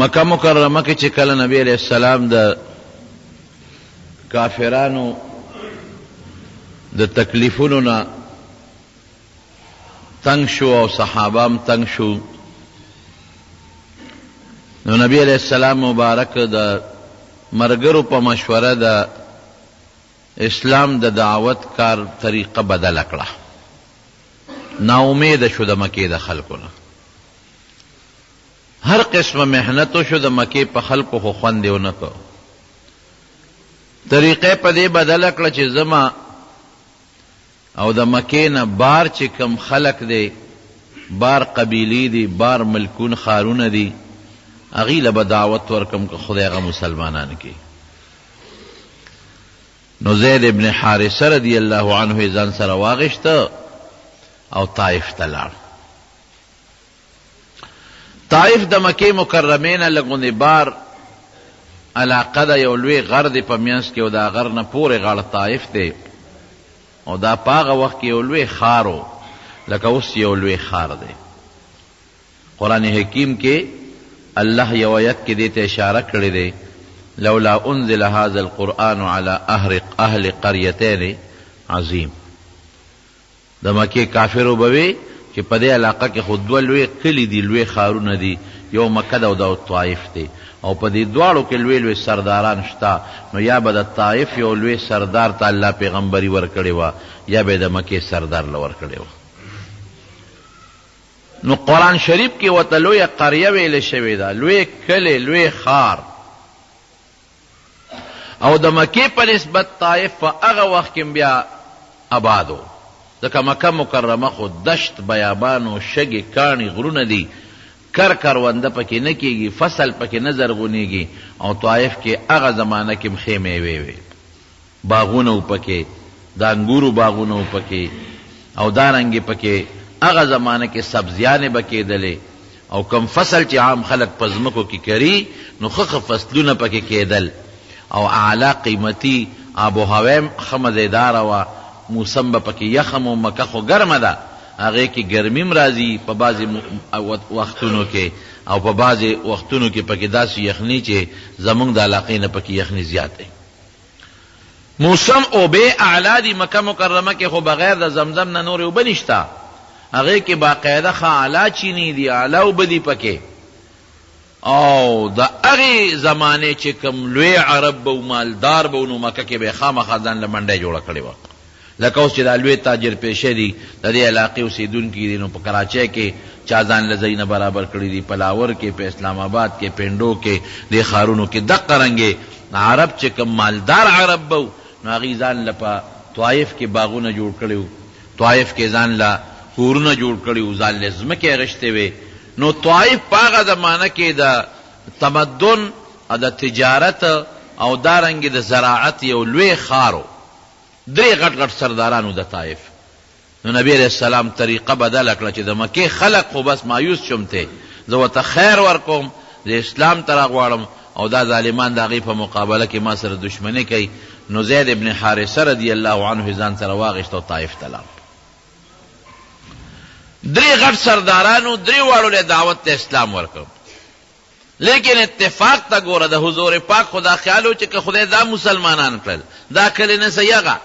مکه مکرمه کې چې کله نبی علیہ السلام د کافرانو د تکلیفونو نه تنگ شو او صحابام تنگ شو، نو نبی علیہ السلام مبارک د مرګرو په مشوره د اسلام د دعوت کار طریقه بدل کړه. نا امید شو د مکې د خلکو نه، هر قسمه محنتو شو د مکې په خلکو خو خوند یې ونه کو. طریقې په دې بدل کړه چې زما او د مکې نه بار چې کم خلق دی، بار قبیلی دی، بار ملکون خارونه دی، هغې له به دعوت ورکم که خدای هغه مسلمانان کی. نو زید ابن حارثه رضی الله عنه ځان سره واغشته او طائف ته لاړ. طائف د مکې مکرمې نه لږ بار علاقه ده، یو لوی غر دی په منځ کې او دا غر نه پورې غاړه طائف دی، او دا په هغه وخت کې یو لوی ښار و لکه اوس یو لوی ښار دی. قرآن حکیم کې الله یو آیت کې دې ته اشاره کړې دی، لولا انزل هذا القرآن على اهل قريتين عظیم. د مکې کافرو به وي چې په دې علاقه کې خو دوه لوی کلي دي، لوی ښارونه دي، یو مکه ده او دا طائف دی، او په دې دواړو کې لوی لوی سرداران شته. نو یا به د طائف یو لوی سردار ته الله پیغمبري ورکړې وه، یا به د مکې سردار له ورکړې وه. نو قرآن شریف کې ورته لویه قریه ویلې شوې ده، لوی کلی، لوی ښار. او د مکې په نسبت طائف په هغه وخت کې بیا آباد و، ځکه مکه مکرمه خو دشت، بیابان او شګې کاڼي غرونه دي، کرونده پکې نه کېږي، فصل پکې نه زرغونېږي. او طائف کې هغه زمانه کې ښې میوې وې، باغونه و پکې، د انګورو باغونه و پکې، او دارنګې پکې هغه زمانه کې سبزیانې به کېدلې، او کم فصل چې عام خلک په ځمکو کې کري نو ښه فصلونه پکې کېدل، او اعلی قیمتي آب و هوا هم ښه مزیداره وه. موسم به پکې یخم و مکه خو ګرمه ده، هغې کې ګرمیم راځي په بعضې وختونو کې، او په بعضې وختونو کې پکې داسې یخني چې زمونږ د علاقې نه پکې یخني زیات دی. موسم اوبې اعلی دي مکه مکرمه کې، خو بغیر د زمزم نه نورې اوبه نشته، هغې کې باقاعده ښه اعلی چینی دي، اعلی اوبه دي پکې. او د هغې زمانې چې کوم لوی عرب به و، مالدار به و، نو مکه کې به یې خامخا ځان له منډی جوړه کړې وه. لکه اوس چې دا لوی تاجر پیشه دي، د دې علاقې اوسېدونکي دي، نو په کراچۍ کې چا ځان له ځایونه برابر کړي دي، پلاور کې، په اسلام آباد کې، پنډو کې، دې ښارونو کې. دقه رنګې عرب چې کوم مالدار عرب به و، نو هغې ځان له په طائف کې باغونه جوړ کړي وو، طائف کې ځان له کورونه جوړ کړي وو، ځان له ځمکې اخیستې وې. نو طائف په هغه زمانه کې د تمدن او د تجارت او دارنګې د زراعت یو لوی ښار و، درې غټ غټ سردارانو د طائف. نو نبی علیہ السلام طریقه بدله کړه چې د مکې خلق خو بس مایوس شمته، زه ورته خیر ورکوم، د اسلام ته راغواړم، او دا ظالمان د هغې په مقابله کې ما سره دشمني کوي. نو زید ابن حارثه رضی الله عنه ځان سره واغېست او طائف ته لاړ. درې غټ سردارانو درې واړو له دعوت ته اسلام ورکړ، لیکن اتفاق ته ګوره د حضور پاک خدا خیال و چې که خدای دا مسلمانان کړل، دا کلی نه سیغه،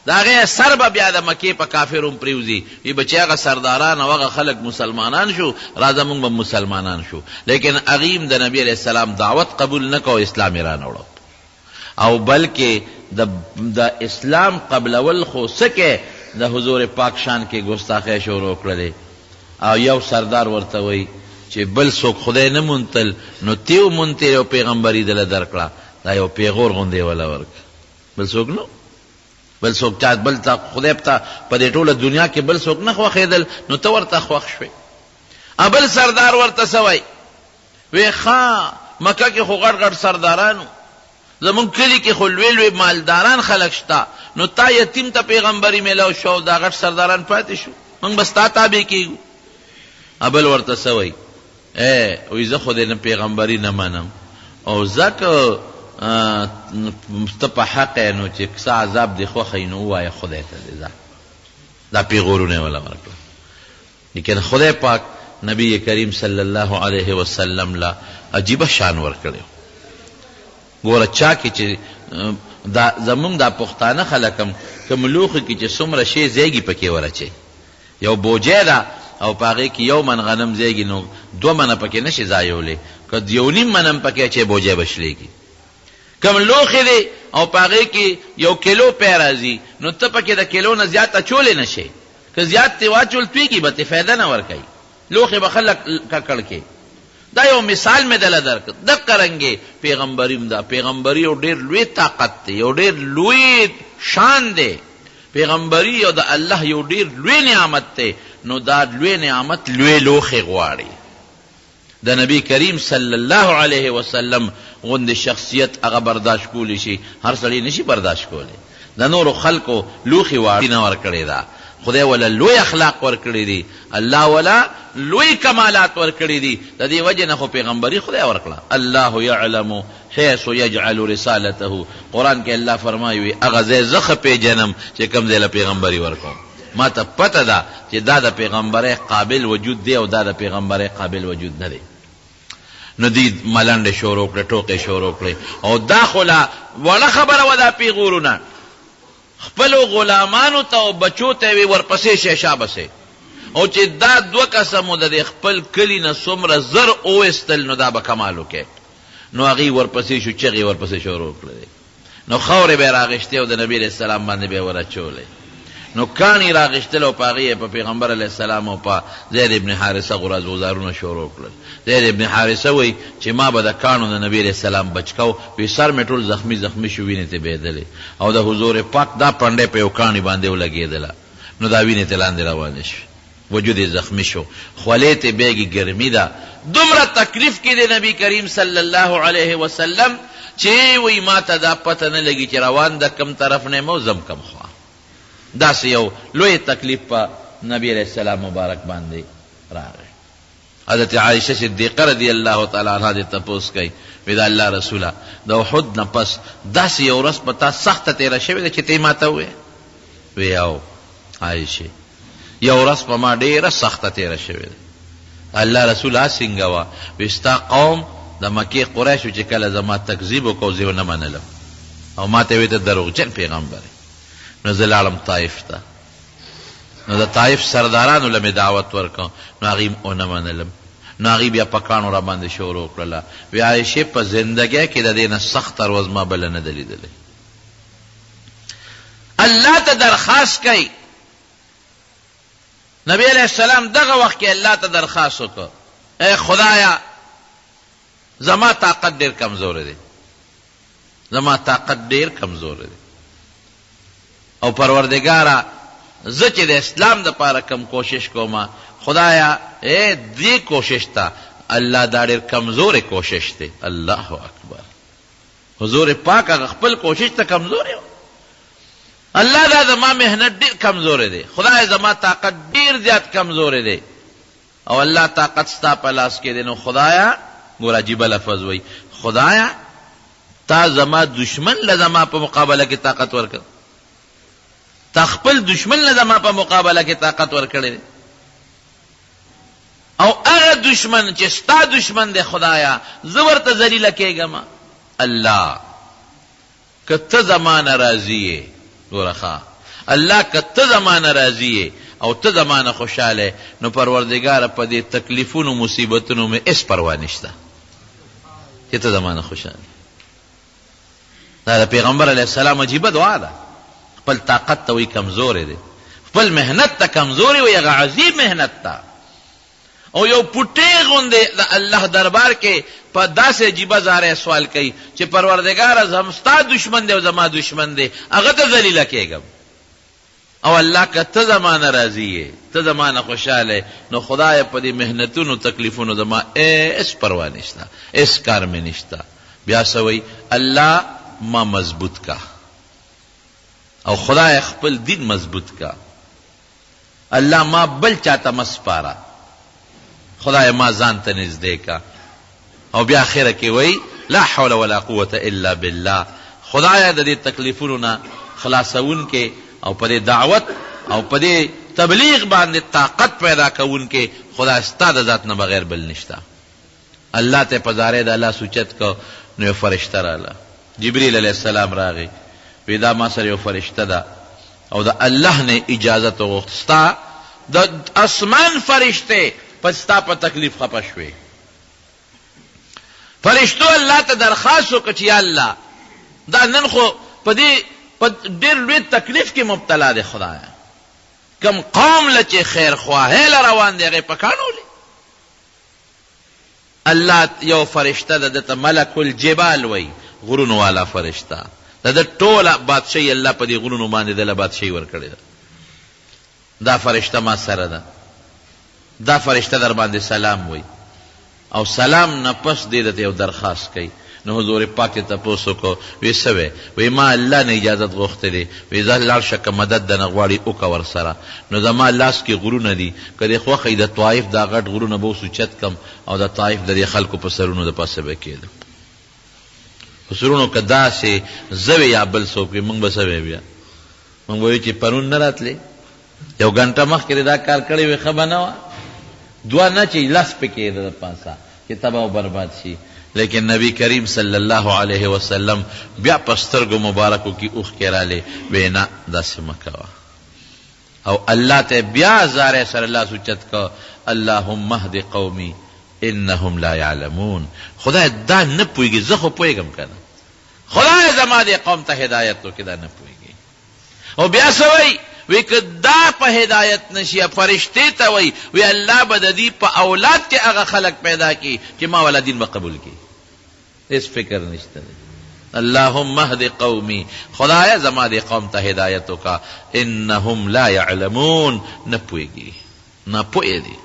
د هغې سر به بیا د مکې په کافرو پرېوځي، وي به چې هغه سرداران او هغه خلک مسلمانان شو، راځه موږ به مسلمانان شو. لیکن هغې د نبي علیہ السلام دعوت قبول نه کو، اسلام یې رانوړو. او بلکې د اسلام قبلول خو څه کې د حضور پاک شان کې ګستاخی شروع کړلې. او یو سردار ورته وایي چې بل څوک خدای نه مونتل، نو تیو مونتل یو پیغمبري دله درکړه، دا یو پیغور غوندې وله ورکړه، بل څوک نو، بل څوک چا بل ته خدای ته په دې ټوله دنیا کې بل څوک نه خوښېدل، نو ته ورته خوښ شوې. بل سردار ورته څه وایي، وی ښه مکه کې خو غټ غټ سردارانو، زمونږ کلي کې خو لوی لوی مالداران خلک شته، نو تا یتیم ته پیغمبري میلاو شو، دا غټ سرداران پاتې شو، موږ به ستا تابع کېږو. بل ورته څه وایي، وی زه خو دې نه پیغمبري نه منم، او ځکه ته په حق یې، نو چې څه عذاب دې خوښوي نو ووایه خدای ته دې. دا پیغورونه یې وله ورکړه. لیکن خدای پاک نبی کریم صلی الله علیه وسلم لا عجیبه شان ورکړی. ګوره چا کې چې زمونږ دا پښتانه خلک هم کوم لوښي کې چې څومره شی زیږي پکې ورچي، یو بوجۍ ده او په هغې کې 1 من غنم زیږي نو 2 منه پکې نشي ځایولی، که 1.5 من هم پکې اچوې بوجۍ به شلېږي. کم لوښي دی او په هغې کې 1 کیلو پی راځي نو ته پکې د کیلو نه زیات اچولی نه شي، که زیات ترې واچول تویږي به ترې فایده نه ورکوي، لوښي به خلک ککړ کې. دا یو مثال مې دله درکړ. دقه رنګې پیغمبریم ده. پیغمبري یو ډېر لوی طاقت دی، یو ډېر لوی شان دی. پیغمبري یو د الله یو ډېر لوی نعمت دی. نو دا لوی نعمت لوی لوښي غواړي. د نبی کریم صلی الله علیه وسلم غوندې شخصیت هغه برداشت کولی شي، هر سړی نشي برداشت کولی. د نورو خلکو لوښي واړي نه ورکړې ده. خدای ولا لوی اخلاق ورکړي دي، الله ولا لوی کمالات ورکړي دي. د دې وجه نه خو پیغمبري خدای ورکړه. الله یعلم حیث یجعل رسالته. قرآن کې الله فرمایي هغه ځای زه ښه پیژنم چې کوم ځای له پیغمبري ورکوم. ما ته پته ده چې دا د پیغمبرۍ قابل وجود دی او دا د پیغمبرۍ قابل وجود نه دی. نو دې ملنډې شروع کړې، ټوکې شروع کړې، او دا خو لا وړه خبره وه دا پیغورونه. خپلو غلامانو ته او بچو ته یې ورپسې شی شابسې، او چې دا 2 کسه مو د خپل کلي نه څومره زر اوویستل نو دا به کمال وکړي. نو هغې ورپسې شو، چغې ورپسې شروع کړې. نو خاورې به یې راغېښتې او د نبي علیه السلام باندې به یې ورچولې. نو کاڼي راغېښتل او په هغې په پیغمبر علیه السلام او په زید ابن حارثه غراز وزارونه شروع کړل. زید ابن حارثه وایي چې ما به د کاڼو د نبي علیه السلام بچ کو، وی سر مې ټول زخمي زخمي شو، وینې ته بهېدلې، او د حضور پاک دا پنډۍ په یو کاڼي باندې ولګېدله، نو دا وینې ته لاندې روانې شوې، وجود یې زخمي شو، خولې ته بیګې ګرمي ده. دومره تکلیف کې دی نبی کریم صلی الله علیه وسلم چې وی ما ته دا پته نه لګي چې روان د کم طرف نه مو زم کم خوا. داسې یو لوی تکلیف په نبی علیہ السلام مبارک باندې راغی. حضرت عائشہ صدیقہ رضی اللہ تعالی عنہ دې تپوس کوي، وی دا الله رسوله د احد نه پس داسې یو ورځ په تا سخته تېره شوې ده چې ته یې ما ته ووایې؟ وی او عایشې یو ورځ په ما ډېره سخته تېره شوې ده. الله رسول څنګه وه؟ وی ستا قوم د مکې قریشو چې کله زما تکذیب وکړو زه ونه منلم، او ما ته وی ته دروغجن پیغمبر. نو زه لاړم طایف ته، نو د طایف سردارانو له مې دعوت ورکړ، نو هغې ونه منلم. نو هغې بیا په کاڼو را باندې شروع کړله. وی عایشې په زندګۍ کې د دې نه سخته ورځ ما بله نه ده لیدلې. الله ته درخواست کوي. نبی علیہ السلام دغه وخت کې الله ته درخواست وکړ، ای خدایا زما طاقت ډېر کمزوری دی، زما طاقت ډېر کمزوری دی، او پروردګاره زه چې د اسلام دپاره کم کوشش کومه، خدایا دې کوشش ته الله دا ډېر کمزوری کوشش دی. الله اکبر. حضور پاک هغه خپل کوشش ته کمزوری و. الله دا زما محنت ډېر کمزوری دی، خدای زما طاقت ډېر زیات کمزوری دی، او الله طاقت ستا په لاس کې دی. نو خدایا ګوره عجیبه لفظ وایي، خدایا تا زما دشمن له زما په مقابله کې طاقت ورکړ، تا خپل دشمن له زما په مقابله کې طاقت ورکړی دی، او هغه دشمن چې ستا دشمن دی خدایا زه ورته ذلیله کېږم. الله که ته زما نه راضي یې، ګوره الله که ته زما نه راضي یې او ته زما نه خوشحاله، نو پروردګاره په دې تکلیفونو مصیبتونو مې هېڅ پروا نشته چې ته زما نه خوشحاله. دا د پیغمبر علیه السلام عجیبه دعا ده. خپل طاقت ته وایي کمزوری دی، خپل محنت ته کمزوری وایي، هغه عظیم محنت ته، او یو پټې غوندې د الله دربار کې په داسې عجیبه زاره سوال کوي چې پروردګاره زم ستا دشمن دی او زما دشمن دی، هغه ته ذلیله کېږم. او الله که ته زما نه راضي یې، ته زما نه خوشحاله، نو خدای په دې محنتونو تکلیفونو زما هېڅ پروا نشته، هېڅ کار مې نشته. بیا څه وایي؟ الله ما مضبوط کا، او خدای خپل دین مضبوط کا، الله ما بل چاته مسپاره، خدای ما ځان ته نږدې کا. او بیا اخره کې وایي لا حول ولا قوة الا بالله، خدای د دې تکلیفونو نه خلاصون کې او په دې دعوت او په دې تبلیغ باندې طاقت پیدا کوون کې خدای ستا د ذات نه بغیر بل نشته. الله ته په زارې د الله سوچت کو، نو یو فرشته راله، جبرئیل علیه السلام راغی، وی دا ما سره یو فرشته ده او د الله نه اجازت وغوښت، ستا د اسمان فرشته پس ستا په تکلیف خفه شوې. فرشتو الله ته درخواست وکړه چې یا الله دا نن خو په ډېر لوی تکلیف کې مبتلا دی، خدایا کم قوم له چې خیر خواهی له روان دی هغې پکانولې. الله یو فرشته ده دته ملک الجبال وی، غرونو والا فرشته د ده ټوله بادشاهي الله په دې غرونو باندې دله بادشاهي ورکړې ده. دا فرشته ما سره ده، دا فرشته در باندې سلام وی، او سلام نه پس دې دته یو درخواست کوي. نو حضور پاک ته تپوس وکړو، وی څه وی؟ وی ما الله نه اجازت غوښتې، وی ځه لاړ شه که مدد دنه غواړي وکړه ورسره. نو زما لاس کې غرونه دي، که دې خوښه وي د طایف دا غټ غرونه به اوسوچت کم او د طایف د دې خلکو په سرونو د پاسه به کېدم، په سرونو که داسې زه وې یا بل څوک وي، موږ به څه وی بیا؟ موږ به وایو چې پرون نه راتلې، یو ګنټه مخکې دا کار کړی وي ښه به نه وه، دوه نه چې لس پکې د پاسه چې تباه او برباد شي. لیکن نبی کریم صلی الله علیه وسلم بیا په سترګو مبارکو کې اوښکې رالی، وی نه داسې مه کوه، او الله ته بیا زارې سره لاس اوچت که اللهم اهد قومي انهم لا یعلمون. خدای دا نه پوهېږي، زه خو پوهېږم که نه، خدای زما دې قوم ته هدایت وکړي، دا نه پوهېږي. او بیا څه وایي؟ وی که دا په هدایت نشي، فرشتې ته وی وی الله به د دې په اولاد کې هغه خلک پیدا کړي چې ما والا دین به قبول کړي. هیڅ فکر نشته دی. اللهم اهد قومي، خدایا زما دې قوم ته هدایت وکړه، انهم لا یعلمون، نه پوهېږي، نه پوهې دي،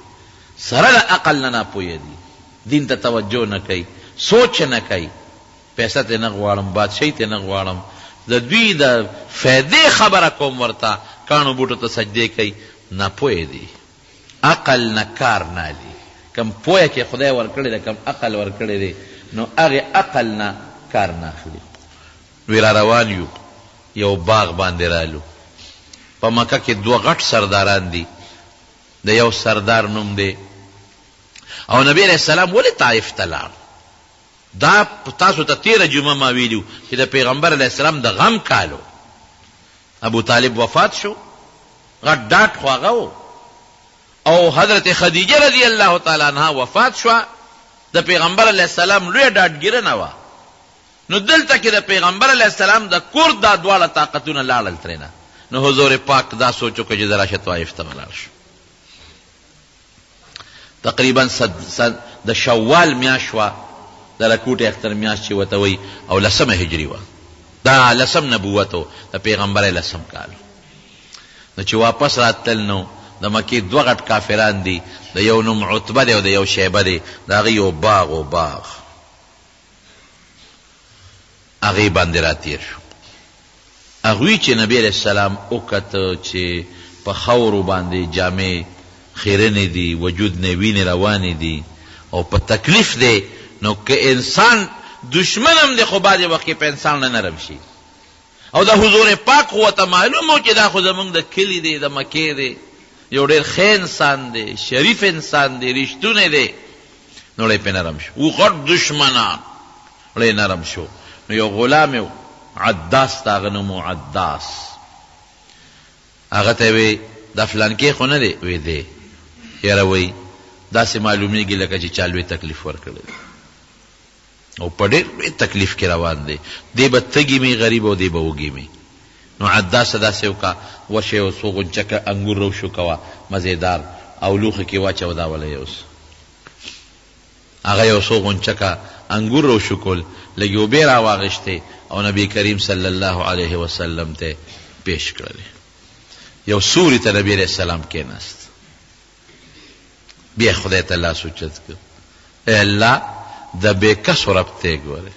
سره د عقل نه پوهې دي، دین ته توجه نه کوي، سوچ نه کوي. پیسه ته نه غواړم، بادشاهي ته نه غواړم، د دوی د فایدې خبره کوم ورته، کانو بوټو ته سجدې کوي، نه پوهې دي، عقل نه کار نه لي. کم پوهه چې خدای ورکړی دی، کم عقل ورکړی دی، نو هغې عقل نه کار نه اخلي. وی را روان یو، یو باغ باندې رالو، په مکه کې دوه غټ سرداران دي، د یو سردار نوم دی، او نبی علیہ السلام ولې طائف ته لاړ؟ دا تاسو ته تیره جمعه ما ویلو چې د پیغمبر علیہ السلام د غم کالو، ابو طالب وفات شو، غټ ډاټ خو هغه و، او حضرت خدیجه رضی الله تعالی عنها وفات شوه، د پیغمبر علیہ السلام لوی ډاډګیره نه وه. نو دلته کې د پیغمبر علیہ السلام د کور دا دواړه طاقتونه لاړل ترېنه. نو حضور پاک دا سوچ وکړه چې زه راشه طایف ته ولاړ شو. تقریبا د شوال میاشت وه، د رکوټ اختر میاشت چې ورته وایي، او 10 هجري وه، دا 10 نبوت و د پیغمبر 10 کال. نو چې واپس راتلل، نو د مکې دوه غټ کافران دي، د یو نوم عتبه دی او د یو شیبه دی، د هغې یو باغ و باغ، هغې باندې راتیر شو. هغوی چې نبی علیہ السلام وکته چې په خاورو باندې جامې خیرنې دي، وجود نه وینې روانې دي او په تکلیف دی، نو که انسان دشمن هم دی خو بعضې وخت کې په انسان نه نرم شي. او د حضور پاک خو ورته معلوم و چې دا خو زمونږ د کلي دی، د مکې دی، یو ډېر ښه انسان دی، شریف انسان دی، رښتونی دی، نو ړی پې نرم شو. و غټ دشمنان، ړی نرم شو. نو یو غلام یو عداس ته هغه نوم و، عداس، هغه ته وی دا فلانکې خو نه دی؟ وی دی. یاره وی داسې معلومیږي لکه چې چا لوی تکلیف ورکړی دی او په ډېر لوی تکلیف کې روان دی، دی به تږي مې غریب او دی به وږي مې. نو عداس داسې وکړه، وشه یو څو غنچکه انګور روشو کوه مزېدار، او لوښه کې واچوه دا وله یوس. هغه یو څو غنچکه انګور روشو کول، لږې اوبې راواغېشتې او نبی کریم صلی الله علیه وسلم ته پیش کړلې. یو سوري ته نبی علیہ السلام کېناست، بیا خدای ته لاس اوچت کړ، ای الله د بې کسو رب ته ګورې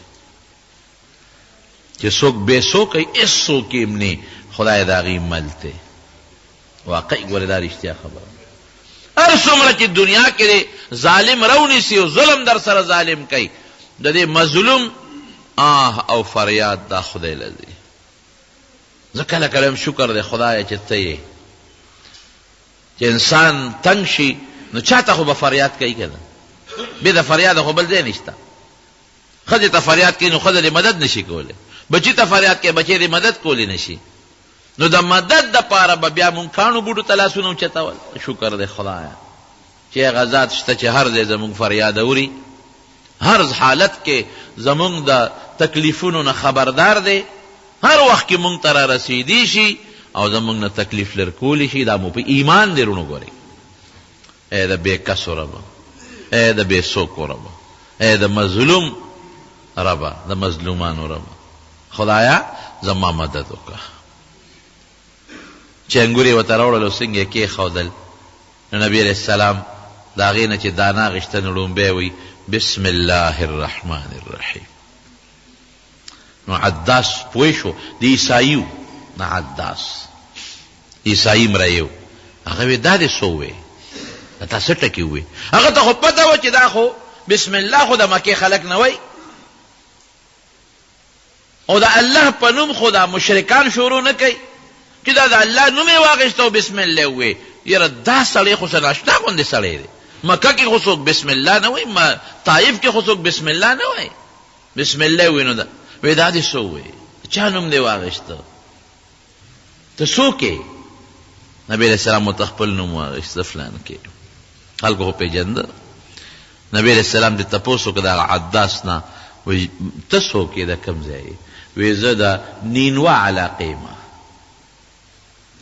چې څوک بې څوکی هېڅ څوک یې نه، خدای د هغې مل دی. واقعي ګورې دا رښتیا خبره. هر څومره چې دنیا کې دی ظالم رونیسي او ظلم در سره ظالم کوي، د دې مظلوم آه او فریاد دا خدای له دی. زه کله کله هم شکر دی خدایه چې ته یې، چې انسان تنگ شي نو چاته خو به فریاد کوي که نه، بې د فریاد خو بل ځای نشته. ښځې ته فریاد کوي نو ښځه دې مدد نشي کولی، بچي ته فریاد کوي بچی دې مدد کولی نشي. نو د مدد دپاره به بیا مونږ کاڼو بوټو ته لاسونه اوچتول. شکر دی خدایه چې هغه ذات شته چې هر ځای زمونږ فریاد اوري، هر حالت کې زمونږ د تکلیفونو نه خبردار دی، هر وخت کې مونږ ته را رسیدي شي او زمونږ نه تکلیف لر کولی شي. دا مو په ایمان دی رونو ګورئ. ای د بې کسو ربه، ای د بې څوکو ربه، ای د مظلوم ربه، د مظلومانو ربه، خدایا زما مدد وکړه. چې انګور یې ورته راوړل او څنګه یې کېښودل، نو نبي علیه السلام د هغې نه چې دانا غېشته نو لومبی وایي بسم الله الرحمن الرحیم. نو عداس پوه شو د عیسایي و، نه عداس عیسایي مری و. هغه وی دا دې څه ووې، تا څه ټکي ووې؟ هغه ته خو پته وه چې دا خو بسم الله خو د مکې خلک نه وایي، او د الله په نوم خو دا مشرکان شروع نه کوي چې دا د الله نوم یې واخېسته او بسم الله ووې. یاره دا سړی خو څه ناشنا غوندې سړی دی. مکه کې خو څوک بسم الله نه وایي، طایف کې خو څوک بسم الله نه وایي. بسم الله وایي نو دا وی دا دې څه ووې، چا نوم دې واخېسته، ته څوک یې؟ نبي علیه السلام ورته خپل نوم واخېسته فلان کې. خلکو خو پېژنده. نبي علیه السلام دې تپوس وکړه د هغه عداس نه، وایي ته څوک یې، د کوم ځای یې؟ وایي زه د نینوا علاقې یم،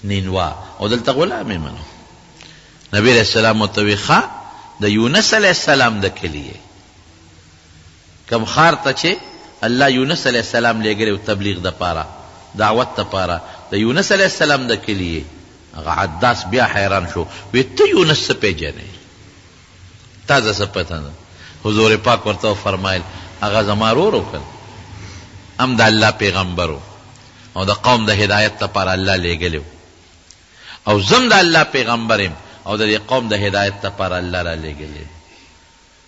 نینوا، او دلته غلام یم. نبي علیه السلام ورته وایي ښه د یونس علیه السلام د کلي یې، کوم ښار ته چې الله یونس علیه السلام لېږلی و تبلیغ دپاره، دعوت دپاره، د یونس علیه السلام د کلي یې. هغه عداس بیا حیران شو، وی ته یونس څه پېژنې؟ تا ته څه پته ده؟ حضور پاک ورته وفرمایل هغه زما ورور و که هم د الله پیغمبر و او د قوم د هدایت دپاره الله لېږلی و، او زم د الله پیغمبر یم او د دې قوم د هدایت دپاره الله را لېږلی.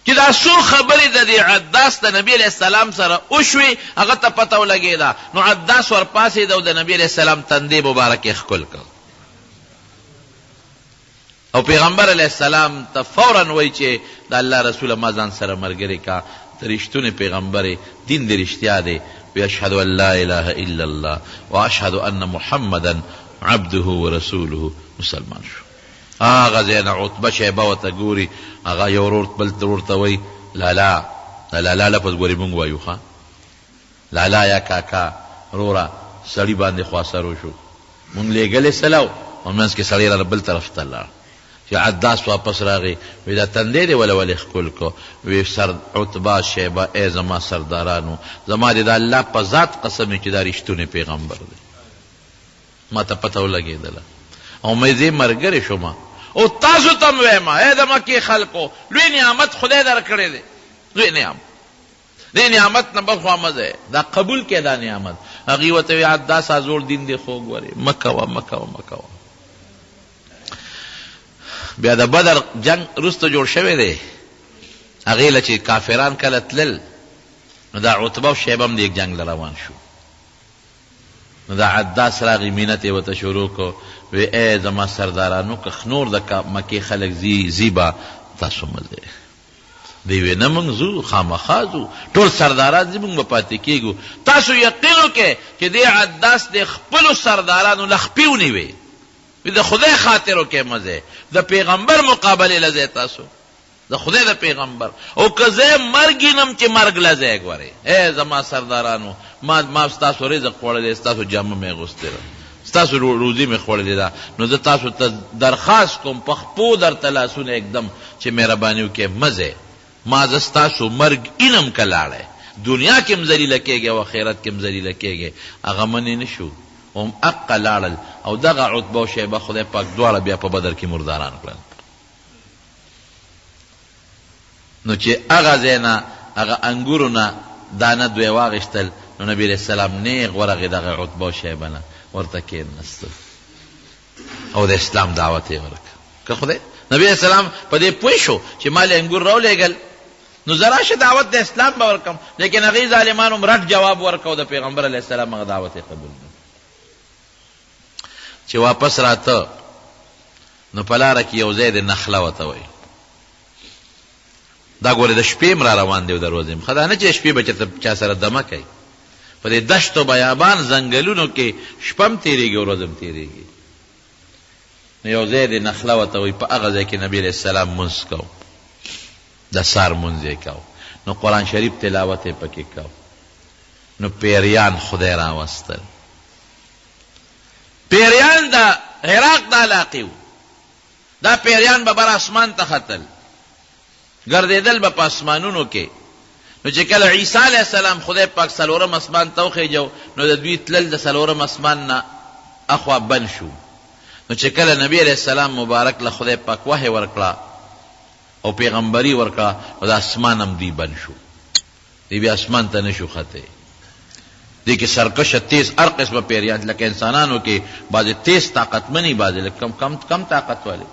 چې دا څو خبرې د دې عداس د نبي علیه السلام سره وشوې هغه ته پته ولګېده. نو عداس ورپاسېد او د نبي علیه السلام تندې مبارک یې ښکل کړ او پیغمبر علیه السلام ته فوراً وایي چې د الله رسوله ما ځان سره ملګری کا، ته رښتونی پیغمبر دین دې رښتیا دی. وی اشهد ان لا اله الا الله و اشهد ان محمدا عبده و رسوله. مسلمان شو. هغه ځای نه عتبه شیبه ورته ګوري، هغه یو ورور بل ورور ته وایي لالا. د لالا لفظ ګورې مونږ وایو ښه، لالا یا کاکا وروره. سړي باندې خواصر وشو، مونږ لېږلی سلو او منځ کې سړی را بل طرف ته لاړ. چې عداس واپس راغی وی دا تندی دی ولې ښکل کو؟ وی سر عتبه شیبه ای زما سردارانو، زما دې د الله په ذات قسم چې دا رښتونی پیغمبر دی، ما ته پته ولګېدله او مې زه ملګری شوم. او تاسو ته م وایم ای د مکې خلکو، لوی نعمت خدای در کړی دی، لوی نعمت. دې نعمت نه بل خوا مه ځئ، دا قبول کړه دا نعمت. هغې ورته وی عداسه زوړ دین دی خو ګورې مه کوه مه کوه مه کوه. بیا د بدر جنگ وروسته جوړ شوی دی، هغې له چې کافران کله تلل نو دا عتبه او شیبه هم د یک جنگ له روان شو. نو دا عداس راغی مینت یې ورته شروع کو، وی ای زما سردارانو که نور د مکې خلک زی به تاسو مه ځئ. دی وی نه موږ ځو، خامخا ځو، ټول سرداران ځي موږ به پاتې کېږو. تاسو یقین وکړئ چې دې عداس د خپلو سردارانو له خپې ونیوې، د خدای خاطر وکړئ مه ځئ، د پیغمبر مقابلې له ځئ تاسو، د خدای د پیغمبر. او که زه مرګ وینم چې مرګ له ځئ ګورئ. ای زما سردارانو ما ستاسو رزق خوړلی، ستاسو جامه مې اغوستې ده، ستاسو روزي مې خوړلې ده، نو زه تاسو ته درخواست کوم په خپو درته لاسونه اکدم چې مهرباني وکړئ مه ځئ. ما زه ستاسو مرګ اینم که لاړی، دنیا کې هم ذلیله کېږي او آخرت کې هم ذلیله کېږي. هغه منې نه شو، هم حقه لاړل او دغه عتبه او شیبه خدای پاک دواړه بیا په بدر کې مرداران کړل. نو چې هغه ځای نه هغه انګورو نه دانه دوی واغېستل، نو نبي علیه السلام نیغ ورغې دغه عتبه او شیبه نه ورته کېناستل او د اسلام دعوت یې ورکړ. که خدای نبي علیه السلام په دې پوه شو چې ما له انګور راولېږل نو زه راشه دعوت د اسلام به ورکړم، لیکن هغې ظالمانو م رټ جواب ورکړ، د پیغمبر علیه السلام هغه دعوت یې قبول کړ. چې واپس راته نو په لاره کې یو ځای د نخله ورته وایي، دا ګوره د شپې م را روان دی او د ورځې م ښه دا نه چې شپې به چېرته چا سره دمه کوي په دې دشتو بیابان ځنګلونو کې شپه م تېرېږي او ورځ م تېرېږي نو یو ځای د نخله ورته وایي په هغه ځای کې نبي علیه السلام مونځ کو د سار مونځ یې کو نو قرآن شریف تلاوت یې پکې کو نو پیریان خدای راوستل پیریان د عراق د علاقې وو دا پیریان به بر اسمان ته ختل ګرځېدل به په اسمانونو کې نو چې کله عیسی علیه السلام خدای پاک څلورم اسمان ته وخېجو نو د دوی تلل د څلورم اسمان نه اخوا بند شو نو چې کله نبی علیه السلام مبارک له خدای پاک وحی ورکړه او پیغمبري ورکړه او د اسمان هم دوی بند شو دی بیا اسمان ته نشو خطی دی که سرکش تیز هر قسم پیریان لکه انسانانو کې بعضې تیز طاقتمنی بعضې کم طاقت والی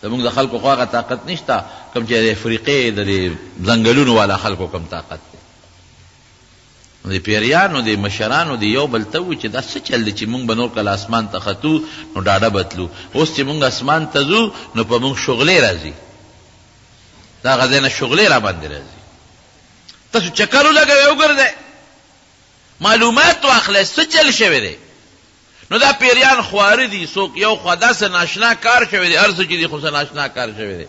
زمونږ د خلکو خو هغه طاقت نشته کوم چې د افریقې د ځنګلونو والا خلکو کم طاقت دی د پیریانو د مشرانو د یو بل ته وو چې دا څه چل دی چې مونږ به نور کله اسمان ته ختو نو ډاډه بتلو اوس چې مونږ اسمان ته ځو نو په مونږ شغلې راځي دا هغه ځای نه شغلې را باندې راځي تاسو چکر ولګوئ وګرځئ معلومات واخلئ څه چل شوی دی نو دا پیریان خواره دي څوک یو خوا داسې ناشنا کار شوی دی هر څه چې دي خو څه ناشنا کار شوی دی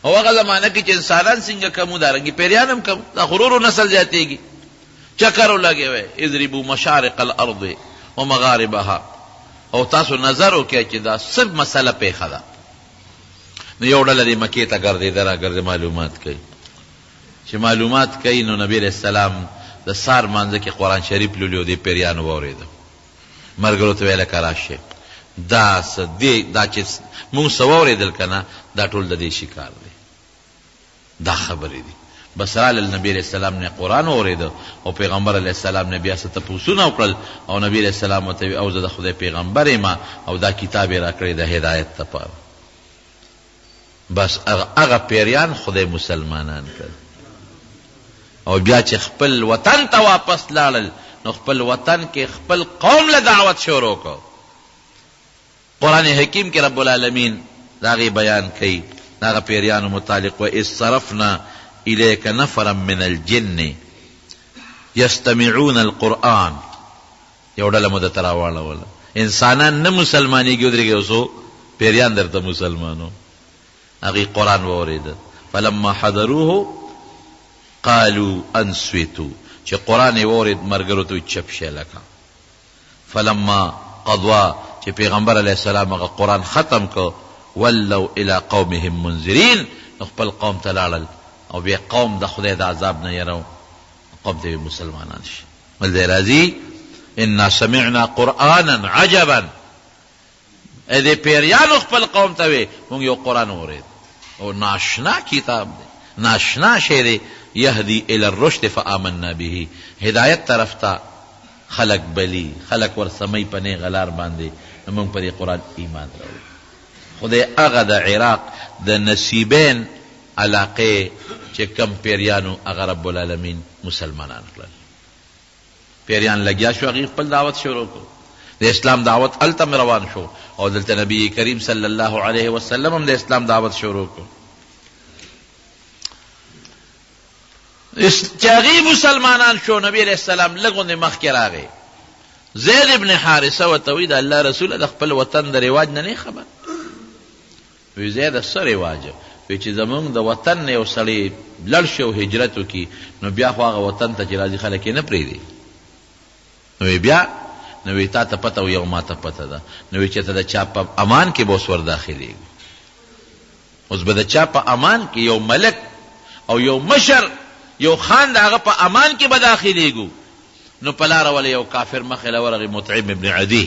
او هغه زمانه کې چې انسانان څنګه کم وو دارنګې پیریان هم کم دا غرور و نسل زیاتېږي چکر ولګوئ اضربوا مشارق الارض ومغاربها او تاسو نظر وکړئ چې دا څه مسله پیښه ده نو یو ډله دې مکې ته ګرځېده راګرځې معلومات کوي چې معلومات کوي نو نبی علیه السلام د سار مانځه کې قرآن شریف لولي دې پیریانو واورېده ملګرو ته ویله که راشئ دا چې مونږ څه واورېدل که نه دا ټول د دې شکار دی دا خبرې دي بس رالل نبی علیه السلام نه قرآن واورېده او پیغمبر علیه السلام نه بیا څه تپوسونه وکړل او نبی علیه السلام ورته وی او زه د خدای پیغمبر یم او دا کتاب یې راکړی د هدایت دپاره بس هغه پیریان خدای مسلمانان کړل او بیا چې خپل وطن ته واپس لاړل نو خپل وطن کې خپل قوم له دعوت شروع کو قرآن حکیم کې رب العالمین دا غي بیان کوي دا پیریانو متعلق و اذ صرفنا الیک نفرا من الجن یستمعون القرآن یو ډله مو درته راواړوله انسانان نه مسلمانېږي ودرېږي اوسو پیریان درته مسلمانو هغې قرآن واورېده فلما حضروه قالوا انصتوا چې قرآن یې واورېد ملګرو ته چپ شئ لکه فلما قضوا چې پیغمبر علیه السلام هغه قرآن ختم کو ولوا الی قومهم منذرین نو خپل قوم ته لاړل او بیا قوم د خدای د عذاب نه یرو قوم ته مسلمانان شي بل دی راځي انا سمعنا قرآنا عجبا ا دې پیریانو خپل قوم ته وی مونږ یو قرآن واورېد او ناشنا کتاب دی ناشنا شی دی یهدی الی الرشد فآمنا به هدایت طرف ته خلق بلی خلق ورسمی په نیغه لار باندې موږ په دې قرآن ایمان راوړو خدای هغه د عراق د نصیبین علاقې چې کم پیریانو هغه رب العالمین مسلمانان کړل پیریان لګیا شو هغې خپل دعوت شروع کړو د اسلام دعوت هلته روان شو او دلته نبی کریم صلی الله علیه وسلم هم د اسلام دعوت شروع کړو چې هغې مسلمانان شو نبی علیه السلام لږ غوندې مخکې راغی زید ابن حارثه ورته وایي د الله رسوله د خپل وطن د رواج نه نه خبر وی زیده څه رواج وی چې زمونږ د وطن نه یو سړی لړ شي او هجرت وکړي نو بیا خو هغه وطن ته چې راځي خلک یې نه پرېږدي نو وی بیا نو وی تا ته پته وي او ما ته پته ده نو وی چې ته د چا په امان کې به اوس ور داخلېږي اوس به د چا په امان کې یو ملک او یو مشر یو خان د هغه په امان کې به داخلېږو نو په لاره ولې یو کافر مخې له ورغی مطعم ابن عدي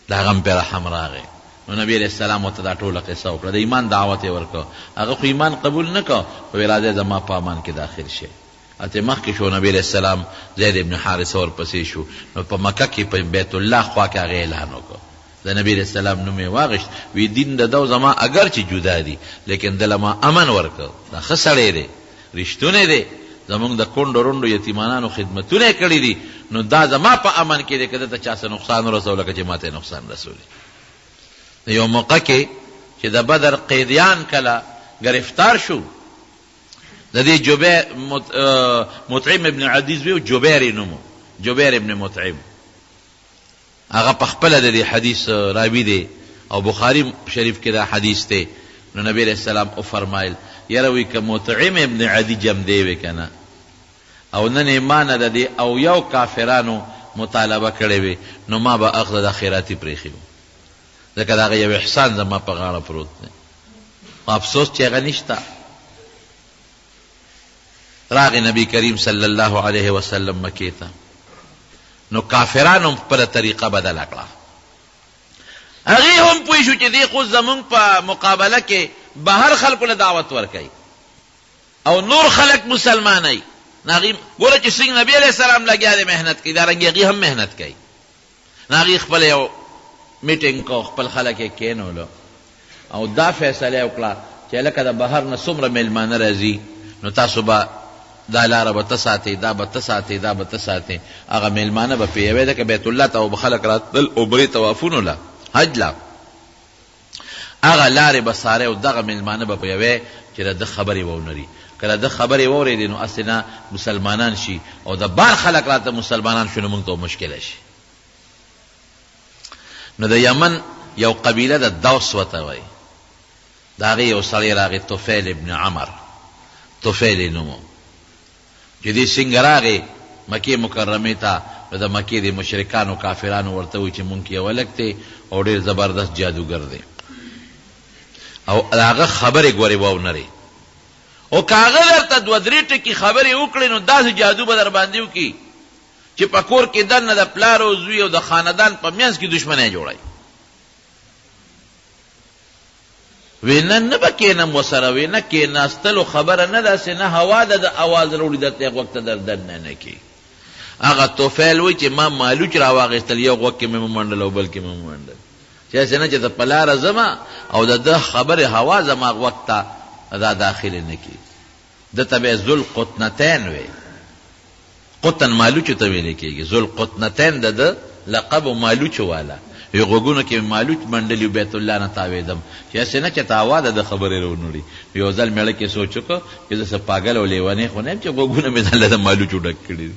د هغه هم پرې رحم راغی نو نبی علیہ السلام ورته دا ټوله قصه وکړه د ایمان دعوت یې ورکړه هغه خو ایمان قبول نه کړه خو ویې راځئ زما په امان کې داخل شي هلته مخکې شو نبی علیہ السلام زید ابن حارثه ورپسې شو نو په مکه کې په بیت الله خوا کې هغه اعلان وکړه د نبی علیہ السلام نوم یې واغشت وی دین د دو زما اگر چې جدا دي لیکن دله ما امن ورکړه دا ښه سړی دی رښتونی دی زمونږ د کونډو رونډو یتیمانانو خدمتونه یې کړي دي نو دا زما په امن کې دی که دته چا څه نقصان ورسو لکه چې ما ته نقصان رسولی یو موقع کې چې د بدر قیدیان کله گرفتار شو. د دې جبیر مطعم ابن عدی زوی جبیر نومو، جبیر ابن مطعم، هغه په خپل د دې حدیث راوی دی او بخاری شریف کې دا حدیث دی. نو نبی علیہ السلام او فرمایل یاره وی که مطعم ابن عدی جم دی وی کنه او نن ایمان د دې او یو کافرانو مطالبه کړې وي نو ما به اخذ د خیراتی پریخي، ځکه دا یو احسان زما په غاړه پروت دی. افسوس چې هغه نشته. راغی نبی کریم صلی الله علیه وسلم مکې ته، نو کافرانو خپله طریقه بدله کړه. هغې هم پوه شو چې دې خو زمونږ په مقابله کې بهر خلکو له دعوت ورکوي او نور خلک مسلمانوي. ناغي ګوره چې څنګه نبی علیہ السلام لګیا دی محنت کوي، دارنګې هغې هم محنت کوي. ناغي خپل یو میټینګ کو، خپل خلک یې کېنولو او دا فیصله یې وکړه چې لکه د بهر نه څومره میلمانه راځي نو تاسو به دا لاره به ته ساتئ، دا به ته ساتئ، دا به ته ساتئ. هغه میلمانه به پې یوې ده که بیت الله ته به خلک راتلل عمرې طوافونو له حج له، هغه لارې به څارئ او دغه میلمانه به په یوې چې د ده خبرې وونري. کله د خبرې واورېدې نو هسې نه مسلمانان شي او د بار خلک راته مسلمانان شو نو موږ ته مشکله شي. نو د یمن یو قبیله د دوس وته وایي، د هغې یو سړی راغی طفیل ابن عمر، طفیل نومو، چې دې څنګه راغی مکې مکرمې ته نو د مکې د مشرکانو کافرانو ورته وایي چې مونږ کې یو هلک دی او ډېر زبردست جادوګر دی او د هغه خبرې ګورې واونرې، او که هغه درته دوه درې ټکي خبرې وکړې نو داسې جادو به در باندې وکړي چې په کور کې دننه د پلار او زوی او د خاندان په منځ کې دشمنی جوړوي. وی نه به کېنم ورسره، وی نه کېناستلو خبره نه داسې نه هوا ده د اواز راوړي درته یو وخته در دننه نه کېږي. هغه طفیل وایي چې ما مالوچ راواغېستل، یو غوږ کې مې ومنډل او بل کې مې ومنډل، چې هسې نه چې د په لاره ځمه او د ده خبرې هوا زما غوږ ته دا داخلې نه کېږي. ده ته به یې ذوالقطنتین وی، قطن مالوچو ته ویلې کېږي. ذوالقطنتین د ده لقب مالوچو والا، یو غوږونو کې مالوچ منډلي بیت الله نه تاوېدم چې هسې نه چې تاوا ده د خبرې رونړي. یو ځل مېړه کې سوچ وکړو چې زه څه پاګل او لیونی خو نه یم چې غوږونه مې ځله د مالوچو ډک کړي دي،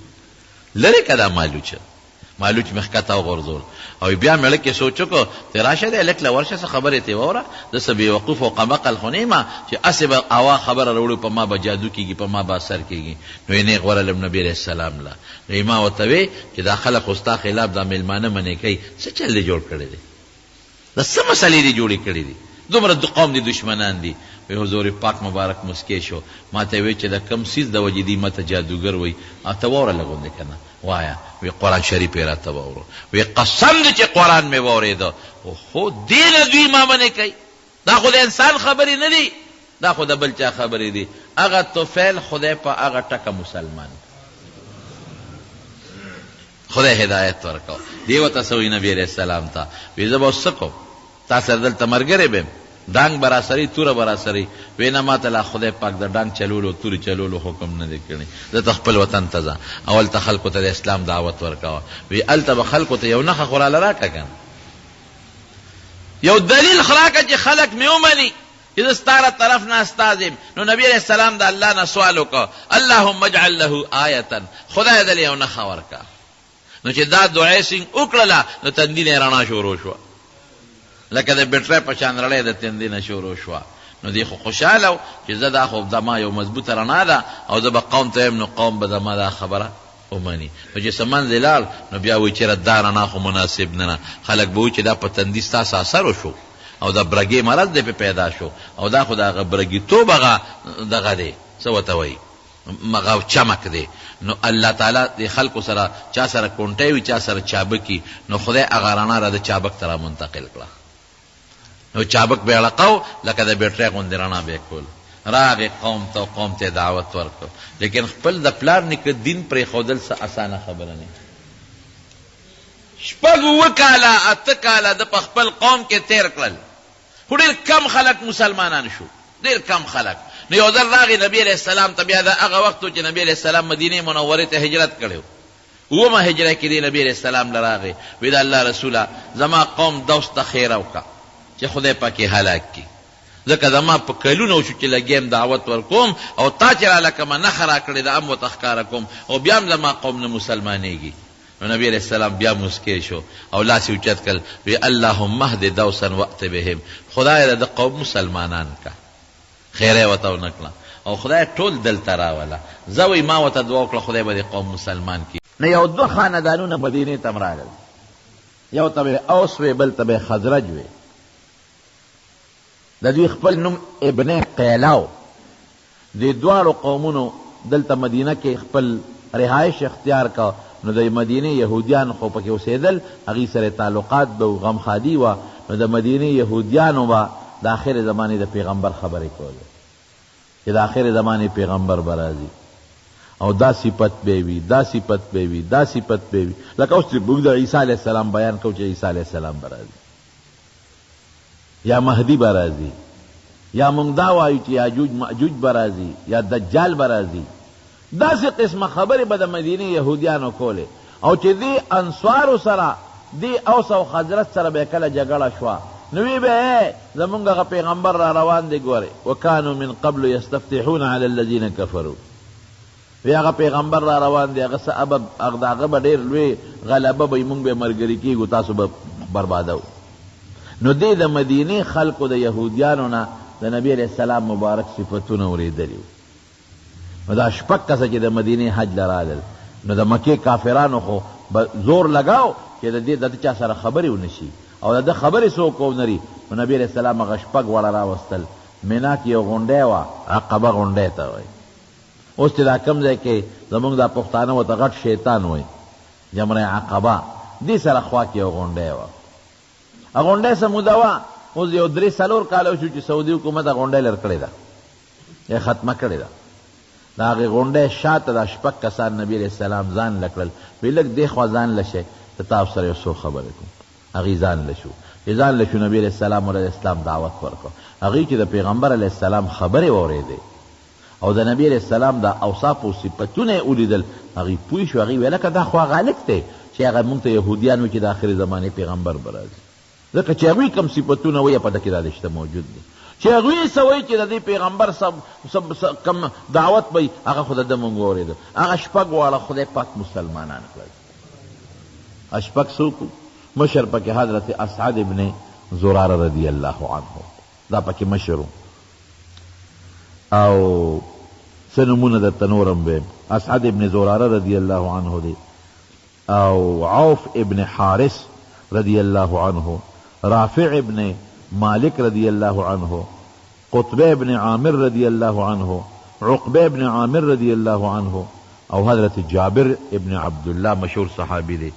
لرې که دا مالوچ مې ښکته وغورځول. او بیا مېړه کې سوچ وکړو چې راشه دی هلک له ورشه څه خبرې ترې واوره، زه څه بېوقوف او قمقل خو نه یم چې هسې به هوا خبره راوړو په ما به جادو کېږي، په ما به اثر کېږي. نو یې نیغ ورغلم نبي علیه السلام له، نو یې ما ورته وی چې دا خلک خو ستا خلاف دا میلمانه منې کوي، څه چل دې جوړ کړی دی، دا څه مسلې دې جوړې کړي دي، دومره قوم دي دشمنان دي. وی حضور پاک مبارک مسکی شو، ما ته وی چې د کم څیز د وجې دي ماته جادوګر وی، ته واوره لږ که نه وایا. وی قرآن شریف یې راته واورو. وی قسم دی چې قرآن مې واورېده، خو دې نه دوی ما منې کوي، دا خو د انسان خبرې نه دي، دا خو د بل چا خبرې دي. هغه طفیل خدای په هغه ټکه مسلمان، خدای هدایت ورکو. دې ورته څه وایي نبي علیه السلام ته، وی زه به اوس څه کوم، تا سره دلته ملګری بیم، ډانګ به راسري توره به راسري. وی نه ما ته لا خدای پاک د ډانګ چلولو تورې چلولو حکم نه دی کړی، زه ته خپل وطن ته ځه او هلته خلکو ته د اسلام دعوت ورکوه. وی هلته به خلکو ته یو نښه خو راله راکړه که یو دلیل خو راکړه چې خلک مې ومني چې زه ستا طرف نه استاد یم. نو نبي علیه السلام د الله نه سوال وکړه، اللهم اجعل له آیة، خدای دلې یو نښه ورکړه. نو چې دا دعا یې وکړله نو تندي نه رڼا شروع شوه، لکه د بیټرۍ په شان رڼۍ د تندي نه شروع شوه. نو دی خو خوشحاله و چې زه دا خو زما یو مضبوطه رڼا ده او زه به قوم ته یم نو قوم به زما دا خبره ومني. نو چې څه منځې لاړ نو بیا وایي چېرې دا رڼا خو مناسب نه ده، خلک به وایي چې دا په تندي ستاسو اثر وشو او د برګې مرض دی پې پیدا شو او دا خو د هغه برګېتوب هغه دغه دی څه ورته وایي هغه چمک دی. نو الله تعالی د خلکو سره چا سره کونټۍ وي چا سره چابکي، نو خدای هغه رڼا را د چابک ته را منتقل کړه. نو چابک به اړقو لکه د بیټرۍ غوندې رڼا به کول. راغې قوم ته قوم ته دعوت ورکړو، لیکن خپل د پلار نیکه دین پرېښودل څه اسانه خبره نه. 6 کاله 8 کاله د په خپل قوم کې تیر کړل، خو ډېر کم خلک مسلمانان شو، ډېر کم خلک. نو یو ځل راغی نبي علیه السلام ته، بیا د هغه وخت چې نبي علیه السلام مدینې منورې ته هجرت کړی و، 9مه هجره کې دی نبي علیه السلام له راغی. وی د الله رسوله زما قوم دوس ته خیره وکړه چې خدای پاک یې هلاک کړي، ځکه زما په کلونو شو چې لګیم دعوت ورکوم او تا چې راله کومه نښه راکړې ده هم ورته ښکاره کوم او بیا هم زما قوم نه مسلمانېږي. نو نبی علیہ السلام بیا مسکی شو او لاس یې اوچت کړل وی اللهم اهد دوسا وأت بهم، خدای د قوم مسلمانان کا. خیره ورته ونه کړه او خدای ټول دلته راوله. زه وی ما ورته دعا وکړه خدای به د قوم مسلمان کړي. نه یو دوه خاندانونه مدینې ته راغلل، یو ته به اوس وی بل ته به خزرج وی. د دوی خپل نوم ابن قیلاو. د دواړو قومونو دلته مدینه کې خپل رهایش اختیار کا. نو د مدینه یهودیان خو پکې اوسېدل، هغوی سره تعلقات به غمخادي وه. نو د مدینه یهودیانو به د آخر زمانې د پیغمبر خبرې کولې چې د آخر زمانې پیغمبر به راځي او دا صفت به وي، دا صفت به وي، دا صفت به وي. لکه اوس چې موږ د عیسی علیه السلام بیان کوو چې عیسی علیه السلام به راځي یا مهدي به راځي، یا موږ دا وایو چې یاجوج ماجوج به راځي یا دجال به راځي. داسې قسمه خبرې به د مدینې یهودیانو کولې. او چې دې انصارو سره دې اوس او خزرج سره به کله جګړه شوه نو وی به زمونږ هغه پیغمبر را روان دی ګورې وکانو من قبل یستفتحون علی الذین کفروا. وی هغه پیغمبر را روان دی، هغه هغه به ډېر لوی غلبه به موږ به ملګري کېږو، تاسو به بربادو. نو دې د مدینې خلکو د یهودیانو نه د نبی علیہ السلام مبارک صفتونه اورېدلي. نو دا شپږ کسه چې د مدینې حج له رالل، نو د مکې کافرانو خو زور لګاو چې د چا سره خبرې ونه شي او د ده خبرې څوک ونري. نو نبی علیہ السلام هغه شپږ واړه راوستل. مینا کې یو غونډی وه، عقبه غونډی ته وایي. اوس چې دا کوم ځای کې زمونږ دا پښتانه ورته غټ شیطان وایي، جمره عقبه، دې سره خوا کې یو غونډی وه. هغه غونډی څه موده وه، اوس یو 3-4 کاله شو چې سعودي حکومت هغه غونډی لر کړې ده یا ختمه کړې ده. د هغې غونډۍ شاته دا شپږ کسان نبي علیہ السلام ځان له کړل. وی لږ دې خوا ځان له شئ، د تاسو سره یو څو خبرې کوم. هغوی ځان له شو. چې ځان له شو نبي علیہ السلام علیه اسلام دعوت ورکړو. هغوی چې د پیغمبر علیه السلام خبرې واورېدې او د نبي علیہ السلام د اوصاف او صفتونه یې ولیدل، هغوی پوه شو. هغوی ویل که دا خو هغه هلک دی چې هغه مونږ ته یهودیان وي چې د آخرې زمانې پیغمبر به راځي. ځکه چې هغوی کوم صفتونه وایي په ده کې دا رشته موجود دی چې هغوی څه وایي چې د دې پیغمبر کم دعوت به هغه خو د ده مونږ واورېده. هغه شپږ واړه خدای پاک مسلمانان کړل. شپږ څوک؟ مشر پکې حضرت اسعد ابن زراره رضی الله عنه، دا پکې مشر او څه نومونه درته نورم ویم. اسعد ابن زراره رضی الله عنه دی، او عوف ابن حارث رضی الله عنه، رافع ابن مالک رضی اللہ عنہ، قطبہ ابن عامر رضی اللہ عنہ، عقبہ ابن عامر رضی اللہ عنہ، او حضرت جابر ابن عبداللہ مشہور صحابی دے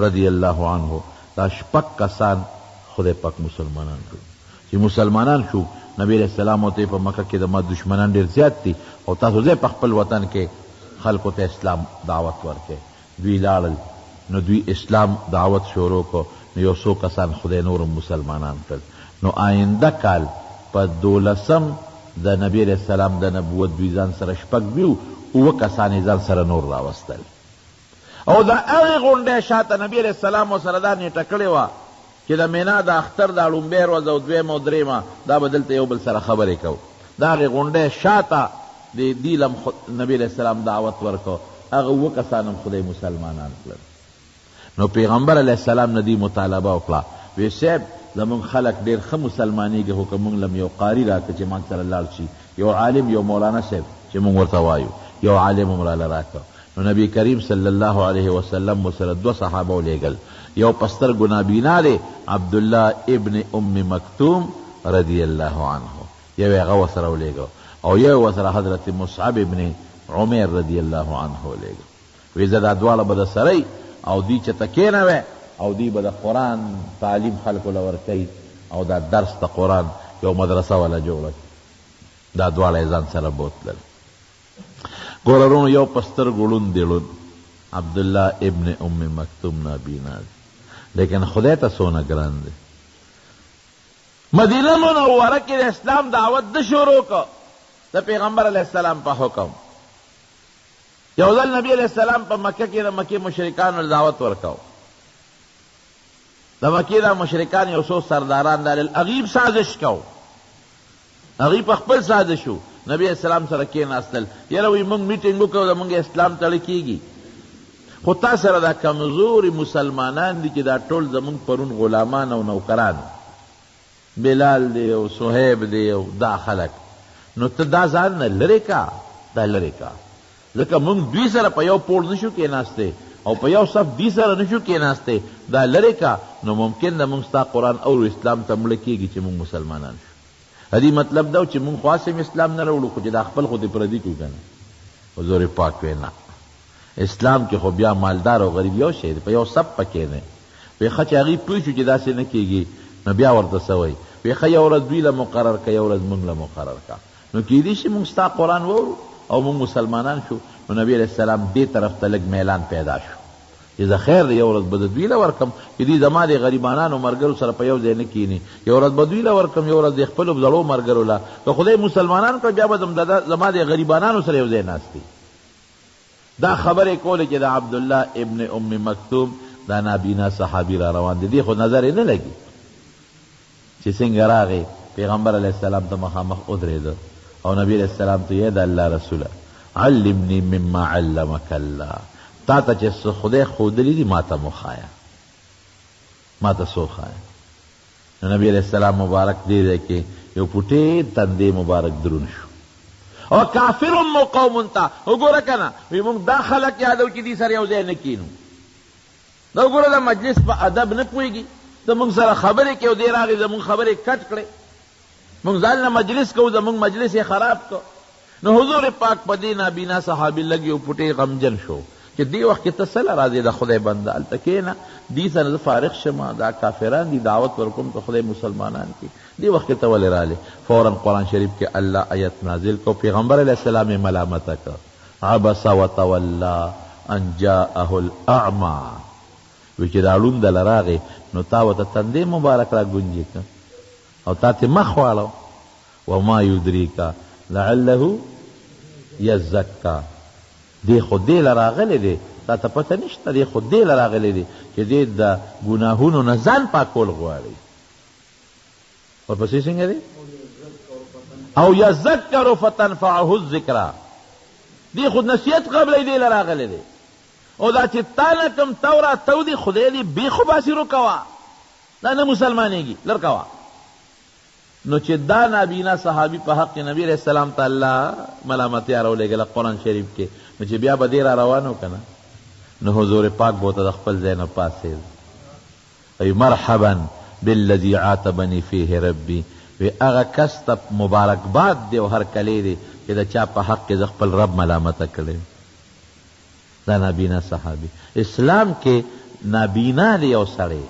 رضی اللہ عنہ. دا شپږ کسان خدای پاک مسلمانان کړو. چې مسلمانان شو نبی علیہ السلام ته په مکه کې د ما دشمنان ډېر زیات دي او تاسو ځای په خپل وطن کې خلکو ته اسلام دعوت ورکړئ. دوی لاړل، نو دوی اسلام دعوت شروع کو. نو یو څو کسان خدای نورم مسلمانان کړل. نو آینده کال په 12 د نبی علیہ السلام د نبوت دوی ځان سره شپږ ویو، 7 کسان یې ځان سره نور راوستل. او د هغې غونډۍ شاته نبی علیہ السلام ورسره دا نیټه کړې وه چې د مینا د اختر دا لومبۍ ورځ او دویمه او درېیمه دا به دلته یو بل سره خبرې کوو. د هغې غونډۍ شاته د دې لم نبی علیہ السلام دعوت ورکو. هغه 7 کسان هم خدای مسلمانان کړل. نو پیغمبر علیہ السلام نه دې مطالبه وکړه، وی صاحب زمونږ خلک ډېر ښه مسلمانېږي، خو که مونږ لم یو قاري راکړه چې مانږ سره لاړ شي، یو عالم، یو مولانا صاحب چې مونږ ورته وایو، یو عالم هم راله راکړه. نو نبی کریم صلی الله علیه وسلم ورسره 2 صحابه ولیږل. یو په سترګو نابینا دی، عبدالله ابن ام مکتوم رضی الله عنه، یو یې هغه ورسره ولیږه، او یو ورسره حضرت مصعب ابن عمیر رضی الله عنه ولیږه. وی زه دا دواړه به درسره او دوی چېرته کېنوی او دوی به د قرآن تعلیم خلکو له ورکوي او دا درس د قرآن یو مدرسه وله جوړه کړي. دا دواړه یې ځان سره بوتلل. ګوره ورونو، یو په سترګو ړوند دی ړوند، عبدالله ابن ام مکتوم نابینا دی، لیکن خدای ته څونه ګران دی. مدینه منوره کې د اسلام دعوت د شروع کو د پیغمبر علیہ السلام په حکم. یو ځل نبی علیہ السلام په مکه کې د مکې مشرکانو دعوت ورکاو. د مکې د مشرکان یو څو سرداران د عغیب سازش کو هغوی په خپل ساده شو، نبی اسلام سره کېناستل، یاره وایي موږ میټینګ وکړو د موږ اسلام تړه کېږي. خو تا سره دا کمزوري مسلمانان دي چې دا ټول زموږ پرون غلامان او نوکران، بلال دی او صہیب دی او دا خلک، نو ته دا ځان نه لرې کا، دا لرې کا، ځکه موږ دوی سره په یو پوړ نشو کېناستی او په یو صف دوی سره نشو کېناستی، دا لرې کا، نو ممکن ده موږ ستا قرآن او اسلام ته مړه کېږي چې موږ مسلمانان شو. دې مطلب دا چې موږ خاصم اسلام نه راوړو، خو چې دا خپل خو دې پردي کړو که نه. حضور پاک وی نه، اسلام کې خو بیا مالدار او غریب یو شی دی، په یو صف پکې نه. وی ښه چې هغوی پوه شو چې داسې نه کېږي، نو بیا ورته څه وایي، وی ښه یو ورځ دوی له مقرر که، یو ورځ موږ له مقرر که، نو کېدی شي موږ ستا قرآن وورو او موږ مسلمانان شو. نو نبی علیہ السلام دې طرف ته لږ میلان پیدا شو چې زه خیر دی یو ورځ به د دوی له ورکم، چې دوی زما د غریبانانو ملګرو سره په یو ځای نه کښېني، یو ورځ به دوی له ورکم، یو ورځ د خپلو زړو ملګرو له، که خدای مسلمانان کړ بیا به زما د غریبانانو سره یو ځای ناست دي. دا خبرې کولې چې د عبدالله ابن ام مکتوم دا نابینا صحابي را روان دی، دې خو نظر یې نه لګي چې څنګه راغی پیغمبر علیه السلام ته مخامخ ودرېده او نبی علیه السلام ته یې د الله رسوله علمني مما علمك الله، تا ته چې خدای ښودلي دي ما ته مو ښایه، ما ته څو ښایه. نو نبی علیه السلام مبارک دې ځای کې یو پوټې تندې مبارک درون شو او کافر مو قوم ته وګوره که نه، وی موږ دا خلک یادو چې دې سره یو ځای نه کینو، دا وګوره د مجلس په ادب نه پوهېږي، زموږ سره خبرې کوي او دې راغی زموږ خبرې کټ کړې، موږ ځان نه مجلس کوو، زموږ مجلس یې خراب کړ. نو حضور پاک په دې نابینا صحابي لږ یو پوټې غمجن شو چې دې وخت کې ته څه له راځې د خدای بنده هلته کښېنه، دې سره زه فارغ شمه، دا کافران دي دعوت ورکوم که خدای مسلمانان کې، دې وخت کې ته ولې رالې. فوراً قرآن شریف کې الله آیت نازل کو، پیغمبر علیہ السلام یې ملامته کړ، عبس وتولا ان جاءه الاعمى، وی چې دا ړوند دله راغې نو تا ورته تندې مبارک را ګونجې کړ او تا ته مخ واړو، وما یدریکا لعله یزکا، دی خو دې له راغلی دی، تا ته پته نشته، دی خو دې له راغلی دی چې دې د ګناهونو نه ځان پاکول غواړي. ورپسې څنګه دی؟ او یذکر فتنفعه الذکرا، دی خو نصیحت قبلی دې له راغلی دی، او دا چې تا نه کوم تورا تو دی خدای دې بیخو باسي رو کوه، دا نه مسلمانېږي لر کوه. نو چې دا نابینا صحابي په حق نبی علیہ السلام ته الله ملامتیا راولېږله قرآن شریف کې، نو چې بیا به دې را روانو که نه، نو حضور پاک به ورته د خپل ځای نه پاڅېد، وی مرحبا بالذي عاتبني فيه ربي، وی هغه کس ته مبارکباد دی او هرکلی دی چې د چا په حق کې زه خپل رب ملامته کړی. دا نابینا صحابي اسلام کې نابینا دی یو سړی،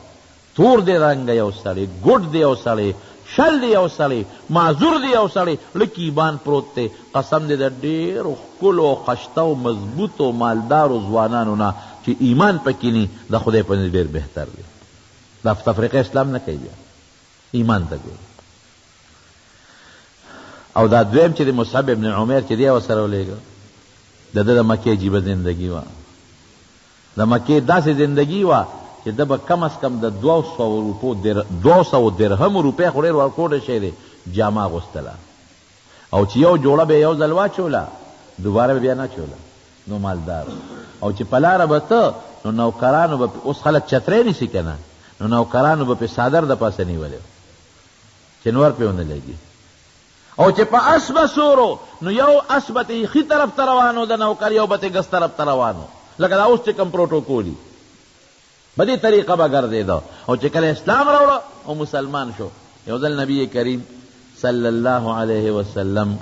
تور دی رنګه یو سړی، ګوډ دی یو سړی، شل دی یو سړی، معذور دی یو سړی، لکه ایمان پروت دی، قسم دی د ډېرو ښکلو خشته مضبوطو مالدارو ځوانانو نه چې ایمان پکې ني، د خدای په نزد ډېر بهتر دی. دا تفریقه اسلام نه کوي، بیا ایمان ته ګوري. او دا دویم چې د مصعب ابن عمیر چې دی ورسره ولېږه، د ده د مکې عجیبه زندګي وه، د مکې داسې زندګي وه چې ده به کم از کم د 200 درهم روپۍ خو ډېر ورکوټه شی دی جامه اغوستله، او چې یو جوړه به یو ځل واچوله دوباره به بیا نه چوله، نو مالدار. او چې په لاره به ته نو نوکرانو به اوس خلک چترۍ نیسي که نه، نو نوکرانو به پې څادر د پاسه نیولی چې نور پې ونه لګي. او چې په اس به سورو نو یو اس به ته ښي طرف ته روانو، د نوکر یو به ته ګس طرف ته روانو، لکه دا اوس چې کوم پروټوکولي په دې طریقه به ګرځېده. او چې کله اسلام راوړه او مسلمان شو، یو ځل نبی کریم صلی الله علیه وسلم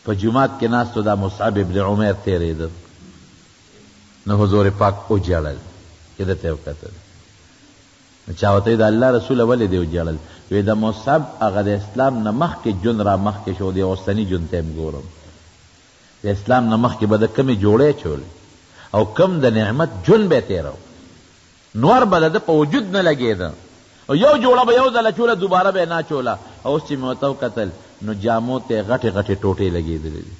په جماعت کې ناستو، دا مصعب ابن عمیر تېرېده، نو حضور پاک وجړل چې ده ته یې وکتل، نو چا ورته د الله رسوله ولې دې وجړل؟ وی د مصعب هغه د اسلام نه مخکې ژوند را مخکې شو، د اوسني ژوند ته یم ګورم، د اسلام نه مخکې به د کمې جوړې چولې او کم د نعمت ژوند به یې تېرو، نور به د ده په وجود نه لګېده، او یو جوړه به یو ځله چوله دوباره به یې نه چوله. اوس چې مې ورته وکتل نو جامو ته یې غټې غټې ټوټې لګېدلې دي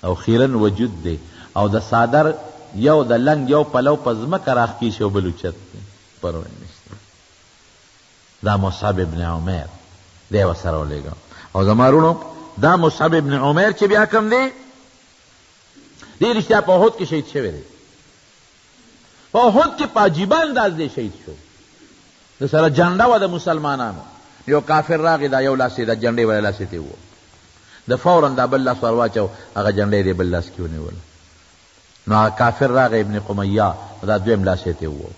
او خیرن وجود دی، او د صادر یو د لنګ یو پلو په ځمکه راښکي شي او بل اوچت دی، پروا یې نشته. دا مصعب ابن عمیر دی ورسره ولېږه. او زما وروڼو دا مصعب ابن عمیر چې بیا کوم دی دی رښتیا په احد کې شهید شوی دی. په احد کې په عجیبه انداز دی شهید شو. د سره جنډه وه د مسلمانانو، یو کافر راغی دا یو لاس یې د جنډې ولی لاس یې ته وو، د فورا دا بل لاس ور واچو، هغه جنډه یې د بل لاس کې ونیوله. نو هغه کافر راغی ابن قمیه، دا دویم لاس یې ته وو.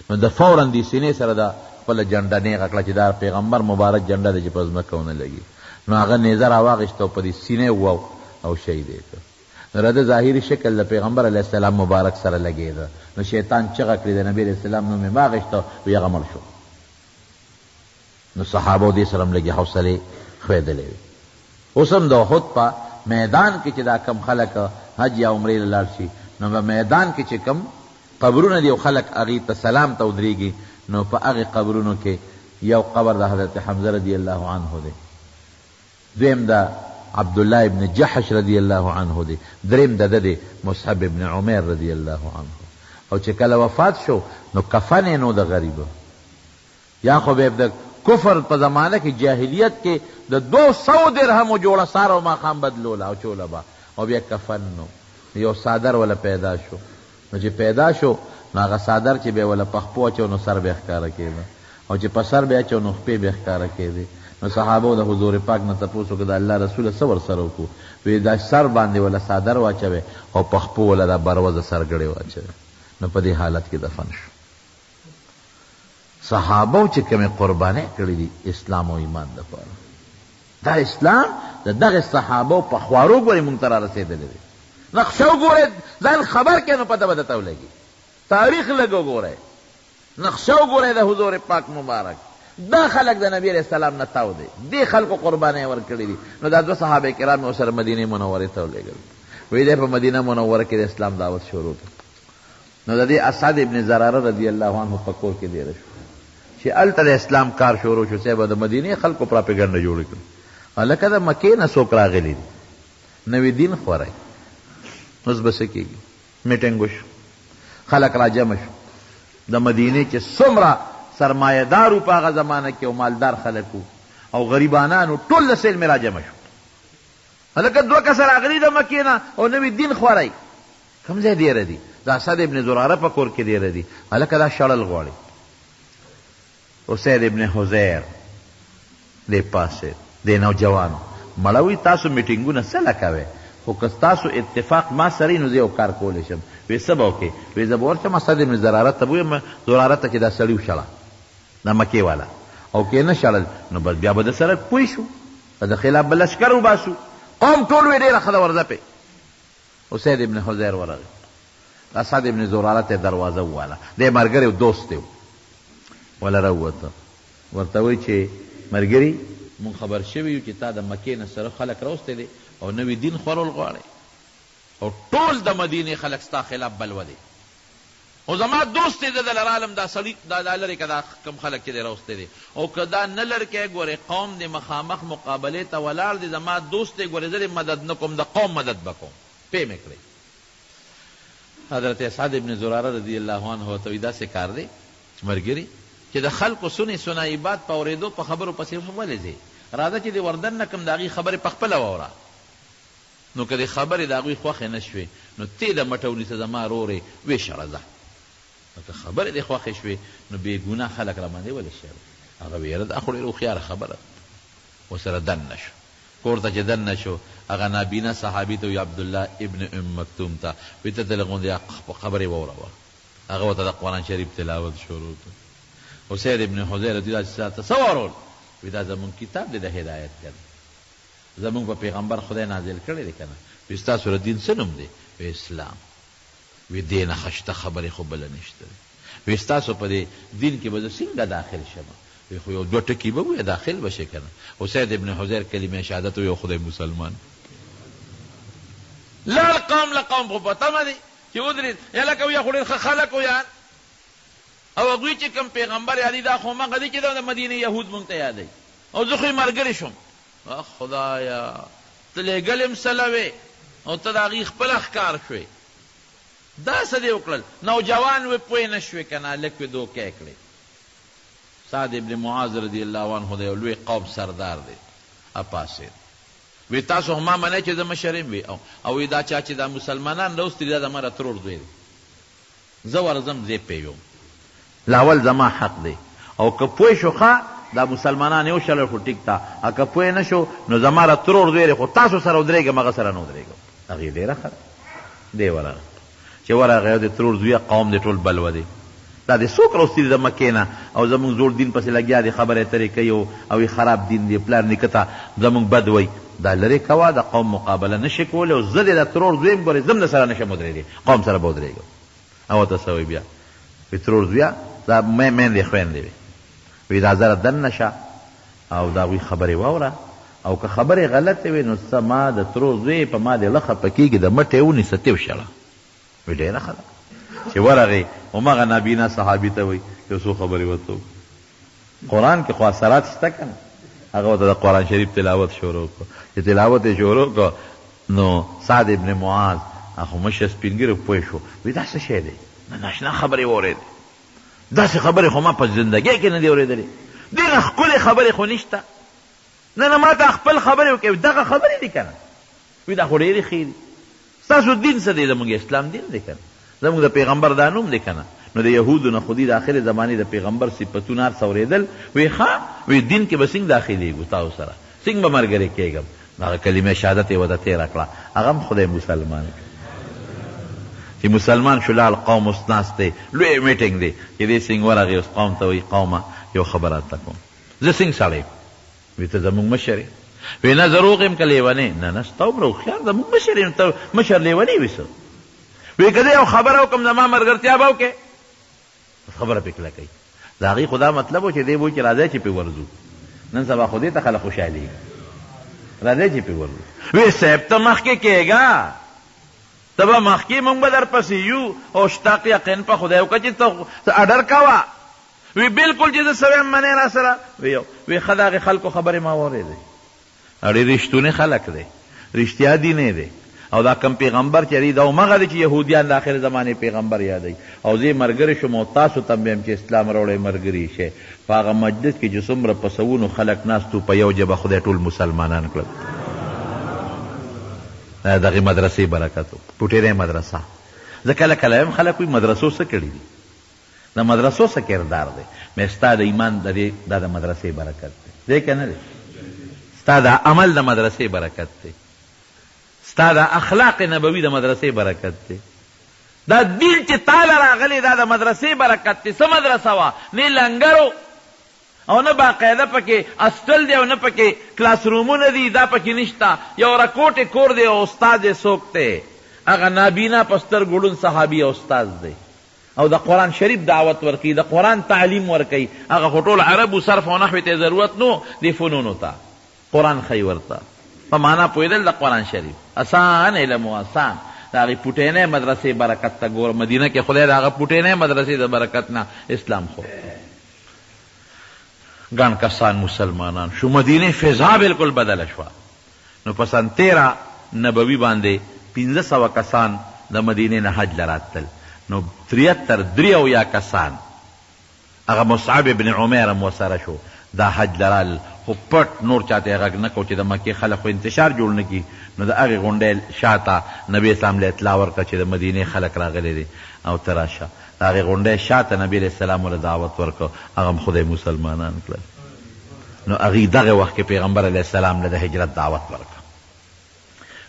نو د فورا دې سینې سره دا خپله جنډه نیغه کړه چې دا پیغمبر مبارک جنډه ده چې په ځمکه ونه لګي. نو هغه نیزه راواغېسته او په دې سینې وو او شهید یې کړ. نو رده ظاهري شکل د پیغمبر علیه السلام مبارک سره لګېده. نو شیطان چغه کړې د نبي علیه السلام نوم یې واغېسته وی هغه مړ شو. نو صحابو دې سره هم لږې حوصلې ښویدلې وې. اوس هم د احد په میدان کې چې دا کم خلک حج یا عمرې له لاړ شي، نو په میدان کې چې کم قبرونه دي او خلک هغې ته سلام ته ودرېږي، نو په هغې قبرونو کې یو قبر د حضرت حمزه رضی الله عنه دی، دویم د عبدالله ابن جحش رضی الله عنه دی، دریم د ده دی مصعب ابن عمیر رضی الله عنه. او چې کله وفات شو نو کفن یې نو د غریبه، یا خو به د کفر په زمانه کې جاهلیت کې د 200 درهمو جوړه سار او ماښام بدلوله او چوله به، او بیا کفن نو یو صادر ولا پیدا شو. نو چې پیدا شو نو هغه صادر چې به ولا پخپو اچو نو سر به ښکاره کېده، او چې په سر به اچو نو خپې به ښکاره کېدې. نو صحابو د حضور پاک نه تپوس وکړه د الله رسوله څه ورسره وکړو؟ وی دا سر باندې ولا صادر واچوې او پخپو ولا دا بروزه سرګړې واچوې. نو په دې حالت کې دفن شو. صحابو چې کومې قربانۍ کړې دي اسلام او ایمان دپاره، دا اسلام د دغه صحابو په خوارو ګورې مونږ ته را رسېدلی دی. نقشه وګورئ، ځان خبر کړئ نو پته به درته ولګي. تاریخ لږ وګورئ، نقشه وګورئ د حضور پاک مبارک. دا خلق د نبی علیہ السلام نه تاو دی، دې خلقو قربانۍ ورکړي دي. نو دا 2 صحابه کرام ورسره مدینې منورې ته ولېږل. وی دی په مدینه منوره کې د اسلام دعوت شروع کړ. نو د دې اسعد ابن زراره رضی الله عنه په کور کې دیره شو چې هلته د اسلام کار شروع شو. صاحب د مدینې خلقو پراپیګنډه جوړه کړه، هلکه د مکې نه څوک راغلي دي، نوی دین خورئ. اوس به څه کېږي؟ میټنګ وشو، خلق را جمع شو. د مدینې چې څومره سرمایهدارو په هغه زمانه کې او مالدار خلک او غریبانانو ټول د سیل مې را جمع شو. هلکه 2 کسه راغلي د مکې نه او نوی دین خورئ. کوم ځای دیره دي؟ د اسد ابن زراره په کور کې دیره دي. هلکه دا شړل غواړي. اسید ابن حضیر دی پاسې دی نوجوانو مړوي تاسو میټینګونه څه لکوئ، خو که ستاسو اتفاق ما سره نو زه یو کار کولی شم. وی څه به وکړې؟ وی زه به ورشم اسد ابن زراره ته به ویم زراره ته چې دا سړي وشړه د مکې والا، او که یې نه شړل نو بس بیا به د سره پوه شو، د خلاف به لشکر وباسو. قوم ټول وی ډېره ښه ده ورځه پې. اسید ابن حضیر ورغی، اسد ابن زراره ته دروازه وواله، دی ملګری و دوست دی ولا راووته. ورته وایي چې ملګري مونږ خبر شوي یو چې تا د مکې نه سره خلک راوستی دی او نوي دین خورول غواړئ، او ټول د مدینې خلک ستا خلاف بلوه دی، او زما دوست دی د لرالم دا سړي دا لرې که دا کم خلک چې دی راوستی دی، او که دا نه لر کې ګورې قوم دی مخامخ مقابلې ته ولاړ دی، زما دوست دی ګورې زه مدد نه کوم، د قوم مدد به کوم. پې مې کړئ. حضرت اسعد ابن زراره رضی الله عنه ورته وایي داسې کار دی ملګري چې د خلقو سنې سنایبات په اورېدو په خبرو پسې ولې ځې؟ راځه چې د وردن نه کوم د هغې خبرې په خپله واوره. نو که د خبرې د هغوی خوښې نه شوې نو تیله مټه ونیسه زما رورې ویې شړه ځه. نو که خبرې دې خوښې شوې نو بې ګناه خلک را باندې ولې شړه؟ هغه ویره دا خو ډېره هوښیاره خبره ورسره دننه شو. کور ته چې دننه شو هغه نابینا صحابي ته وي عبدالله ابن ام مکتوم ته وایي ته دلې غوندې خبرې واوروه. هغه ورته د قرآن شریف تلاوت شروع کړ. اسید ابن حضیر رضی الله عنه ته څه وارول؟ وی دا زمونږ کتاب دی د هدایت کنه، زمونږ په پیغمبر خدای نازل کړی دی کنه. وی ستاسو د دین څه نوم دی؟ وی اسلام. وی دې نه ښه شته خبرې خو بله نشته دی. وی ستاسو په دې دین کې به زه څنګه داخل شم؟ وی خو یو 2 ټکي به ووایه داخل به شې کنه. اسید ابن حضیر کلمه شهادت وی خدای مسلمان. لاړ قوم له قوم خو په تمه دی چې ودرېد یا لکه ویه خو ډېر ښه خلک و یار، او هغوی چې کوم پیغمبر یادي دا خو مغه دی چې د مدینې یهود مونږ ته یادوي، او زه خو یې ملګری شوم. خدایا ته لېږل یم سله وې او ته د هغې خپله ښکار شوې، دا څه دې وکړل؟ نوجوان وې پوه نه شوې که نه، هلک وې دوکې کړې. سعد ابن معاذ رضی الله عنه دی لوی قوم سردار دی اپاسید وی تاسو هم ما منئ چې زه مشر یم وی او وی دا چا چې دا مسلمانان راوستي دا د مره ترور دوی دی زه ورځم زه پیوم لاول زما حق دی او که پوه شو ښه دا مسلمانان یو شل خو ټیک تا او که پوه نه شو نو زما را ترور دوی خو تاسو سره ودرېږم هغه سره نه ودرېږم هغې ډېره ښه دی ورغه چې ورغی د ترور دوی قوم دی ټول بلوه دی دا دې څوک راوستي دي د مکې نه او زمونږ زوړ دین پسې لګیا دي خبرې اترې کوي او خراب دین دی پلار نیکه ته زمونږ بد وایي دا لرې کوه د قوم مقابله نشي کولی او زه دې د ترور دویم ګورې زم د سره نشم ودرېدی قوم سره به ودرېږم او ته څه وایي بیا وی ترور دویه دا میندې خویندې وي وی دا زره دننه شه او د هغوی خبرې واوره او که خبرې غلطې وي نو څه ما د ترور زوی په ما دې لخه پکېږي د مټې ونیسه تیو شله وی ډېره ښه ده چې ورغې همغه نابینا صحابي ته وایي یو څو خبرې ورته قرآن کې خو اثرات شته که نه هغه ورته د قرآن شریف تلاوت شروع کړو چې تلاوت یې شروع کړو نو سعد ابن معاذ هغه مشر سپین ږیری پوه شو وایي دا څه شی دی ناشنا خبرې واورېدې داسې خبرې خو ما په زندګۍ کې نه دي اورېدلې ډېرې ښکلې خبرې خو نشته نه ما ته خپل خبرې وکړې دغه خبرې دي که نه وایي دا خو ډېرې ښې دي ستاسو دین څه دی زموږ اسلام دین دی که نه زموږ د پیغمبر دا نوم دی که نه نو د یهودو نه خو دي د آخرې زمانې د پیغمبر صفتونه هر څه اورېدل وایي ښه وایي دین کې به څنګه داخلېږو تاسو سره څنګه به ملګری کېږم هغه کلمې شهادت یې ورته تېره کړه هغه هم خدای مسلمان چې مسلمان شو لاړ قوم اوس ناست دی لوی میټینګ دی چې دې څنګه ورغې اوس قوم ته وایي قومه یو خبره ته کوم زه څنګه سړی وایي ته زموږ مشر یې وایي نه زه روغ یم که لیونی نه نه ستا هومره هوښیار زموږ مشر یم ته مشر لیونی وي څه وایي که زه یو خبره وکړم زما ملګرتیا به وکړې خبره پې کله کوي د هغې خو دا مطلب و چې دی وایي چې راځئ چې پې ورځو نن سبا خو دې ته خلک خوشحالېږي راځئ چې پې ورځو وایي صاحب ته مخکې کېږه ته به مخکې مونږ به در پسې یو او شتاق یقین په خدای وکړه چې ته اډر کوه وی بالکل چې زه څه ویم منې را سره وی ښه د هغې خلکو خبرې ما واورېدې ډېر رښتونی خلک دی رښتیا دینی دی او دا کم پیغمبر چې دی دا همغه دی چې یهودیان د آخر زمانې پیغمبر یادوي او زه یې ملګری شم او تاسو ته ویم چې اسلام راوړی ملګري شئ په هغه مجلس کې چې څومره په سوونو خلک ناستو په یو جبه خدای ټول مسلمانان کړل دغې مدرسې برکت پوټېری مدرسه زه کله کله یم خلک وایي مدرسو څه کړي دي د مدرسو څه کردار دی مې ستا د ایمان دا د مدرسې برکت دی دی که نه دی ستا د عمل د مدرسې برکت دی ستا د اخلاق نبوي د مدرسې برکت دی دا دین چې تاله راغلی دا د مدرسې برکت دی څه مدرسه وه نه لنګرو او نه باقاعده پکې اسټل دی او نه پکې کلاس رومونه دي دا پکې نشته یو رکوټې کور دی او استاد یې څوک دی هغه نابینا په سترګو ړوند صحابي او استاد دی او د قرآن شریف دعوت ورکوي د قرآن تعلیم ورکوي هغه خو ټول عربو صرف او نحوې ته ضرورت نو دې فنونو ته قرآن ښیي ورته په معنا پوهېدل د قرآن شریف اسان علم و اسان د هغې پوټینۍ مدرسې برکت ته ګوره مدینه کې خدای د هغه پوټینۍ مدرسې د برکت نه اسلام خور ګڼ کسان مسلمانان شو مدینې فضا بالکل بدله شوه نو په سن 13 نبوي باندې 1500 کسان د مدینې نه حج لراتل نو 73 کسان هغه مصعب ابن عمیر هم ورسره شو دا حج لرال خو پټ نور چاته غږ نه کو چې د مکې خلک خو انتشار جوړ نه کي نو د هغې غونډۍ شاته نبي اسلام له اطلاع ورکړه چې د مدینې خلک راغلی دي او ته راشه د هغې غونډۍ شاته نبي علیه السلام ورله دعوت ورکړه هغه هم خدای مسلمانان کړل نو هغې دغه وخت کې پیغمبر علیه السلام له د هجرت دعوت ورکړه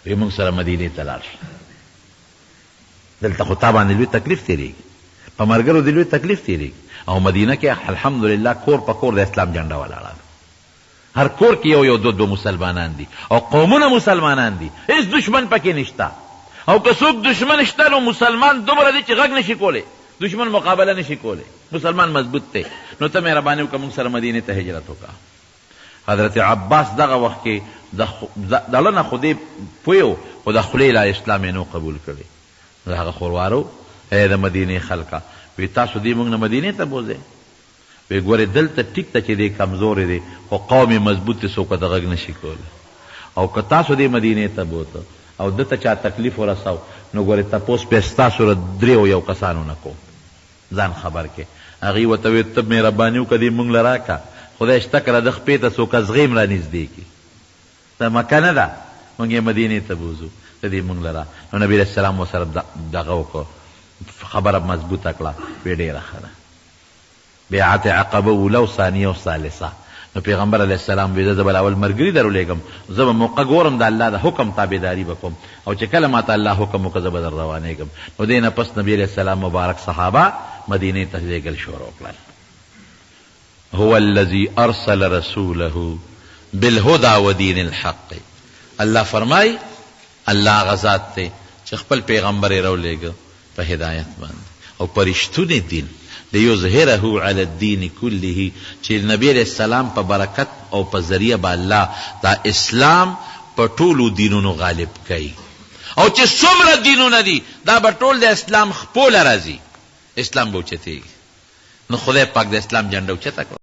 وی موږ سره مدینې ته لاړ شو دلته خو تا باندې لوی تکلیف تېرېږي په ملګرو د لوی تکلیف تېرېږي او مدینه کې الحمدلله کور په کور د اسلام جنډه ولاړه هر کور کې یو دو مسلمانان دي او قومونه مسلمانان دي هیڅ دشمن پکې نشته او که څوک دشمن شته نو مسلمان دومره دی چې غږ نشي کولی دشمن مقابله نشي کولی مسلمان مضبوط دی نو ته مهرباني وکړه موږ سره مدینې ته هجرت وکړه حضرت عباس دغه وخت کې دله نه خو دې پوه خو د خولې لا اسلام یې نو قبول کړی د هغه خوروارو ای د مدینې خلکه وی تاسو دې موږ نه مدینې ته بوځئ وی ګورې دلته ټیک ته چې دی کمزورې دی خو قوم یې مضبوط دی څوک ته غږ نشي کولی او که تاسو دې مدینې ته بوته او دته چا تکلیف ورسو نو ګورې تپوس بیا ستاسو له 3 کسانو نه کوم ځان خبر کې هغې ورته وویل ته مهرباني وکړه دې موږ له راکړه خدای شته که د خپې ته څوک ازغیم را نږدې کړي دا مکه نه ده موږ یې مدینې ته بوځو د دې موږ له را نو نبي علیه السلام ورسره دغه وکړو خبره مضبوطه کړه وی ډېره ښه ده بیعت عقبه اوله او ثانیه او ثالثه نو پیغمبر علیه السلام وی زه به اول ملګري درولېږم زه به موقع ګورم د الله د حکم تابعداري به کوم او چې کله ماته الله حکم وکړه زه به در روانېږم نو دې نه پس نبي علیه السلام مبارک صحابه مدینې ته لېږل شروع کړل هو الذي ارسل رسوله بالهدى ودين الحق الله فرمای الله غزاد ته چې خپل پیغمبر یې راولېږه په هدایت باندې او پرشتونی دین لیظهره علی الدین کله چې نبی علیہ السلام په برکت او په ذریعه به الله دا اسلام په ټولو دینونو غالب کوي او چې څومره دینونه دي دا به ټول د اسلام خپل راځي اسلام به اوچتېږي نو خدای پاک د اسلام جنډه اوچته کړه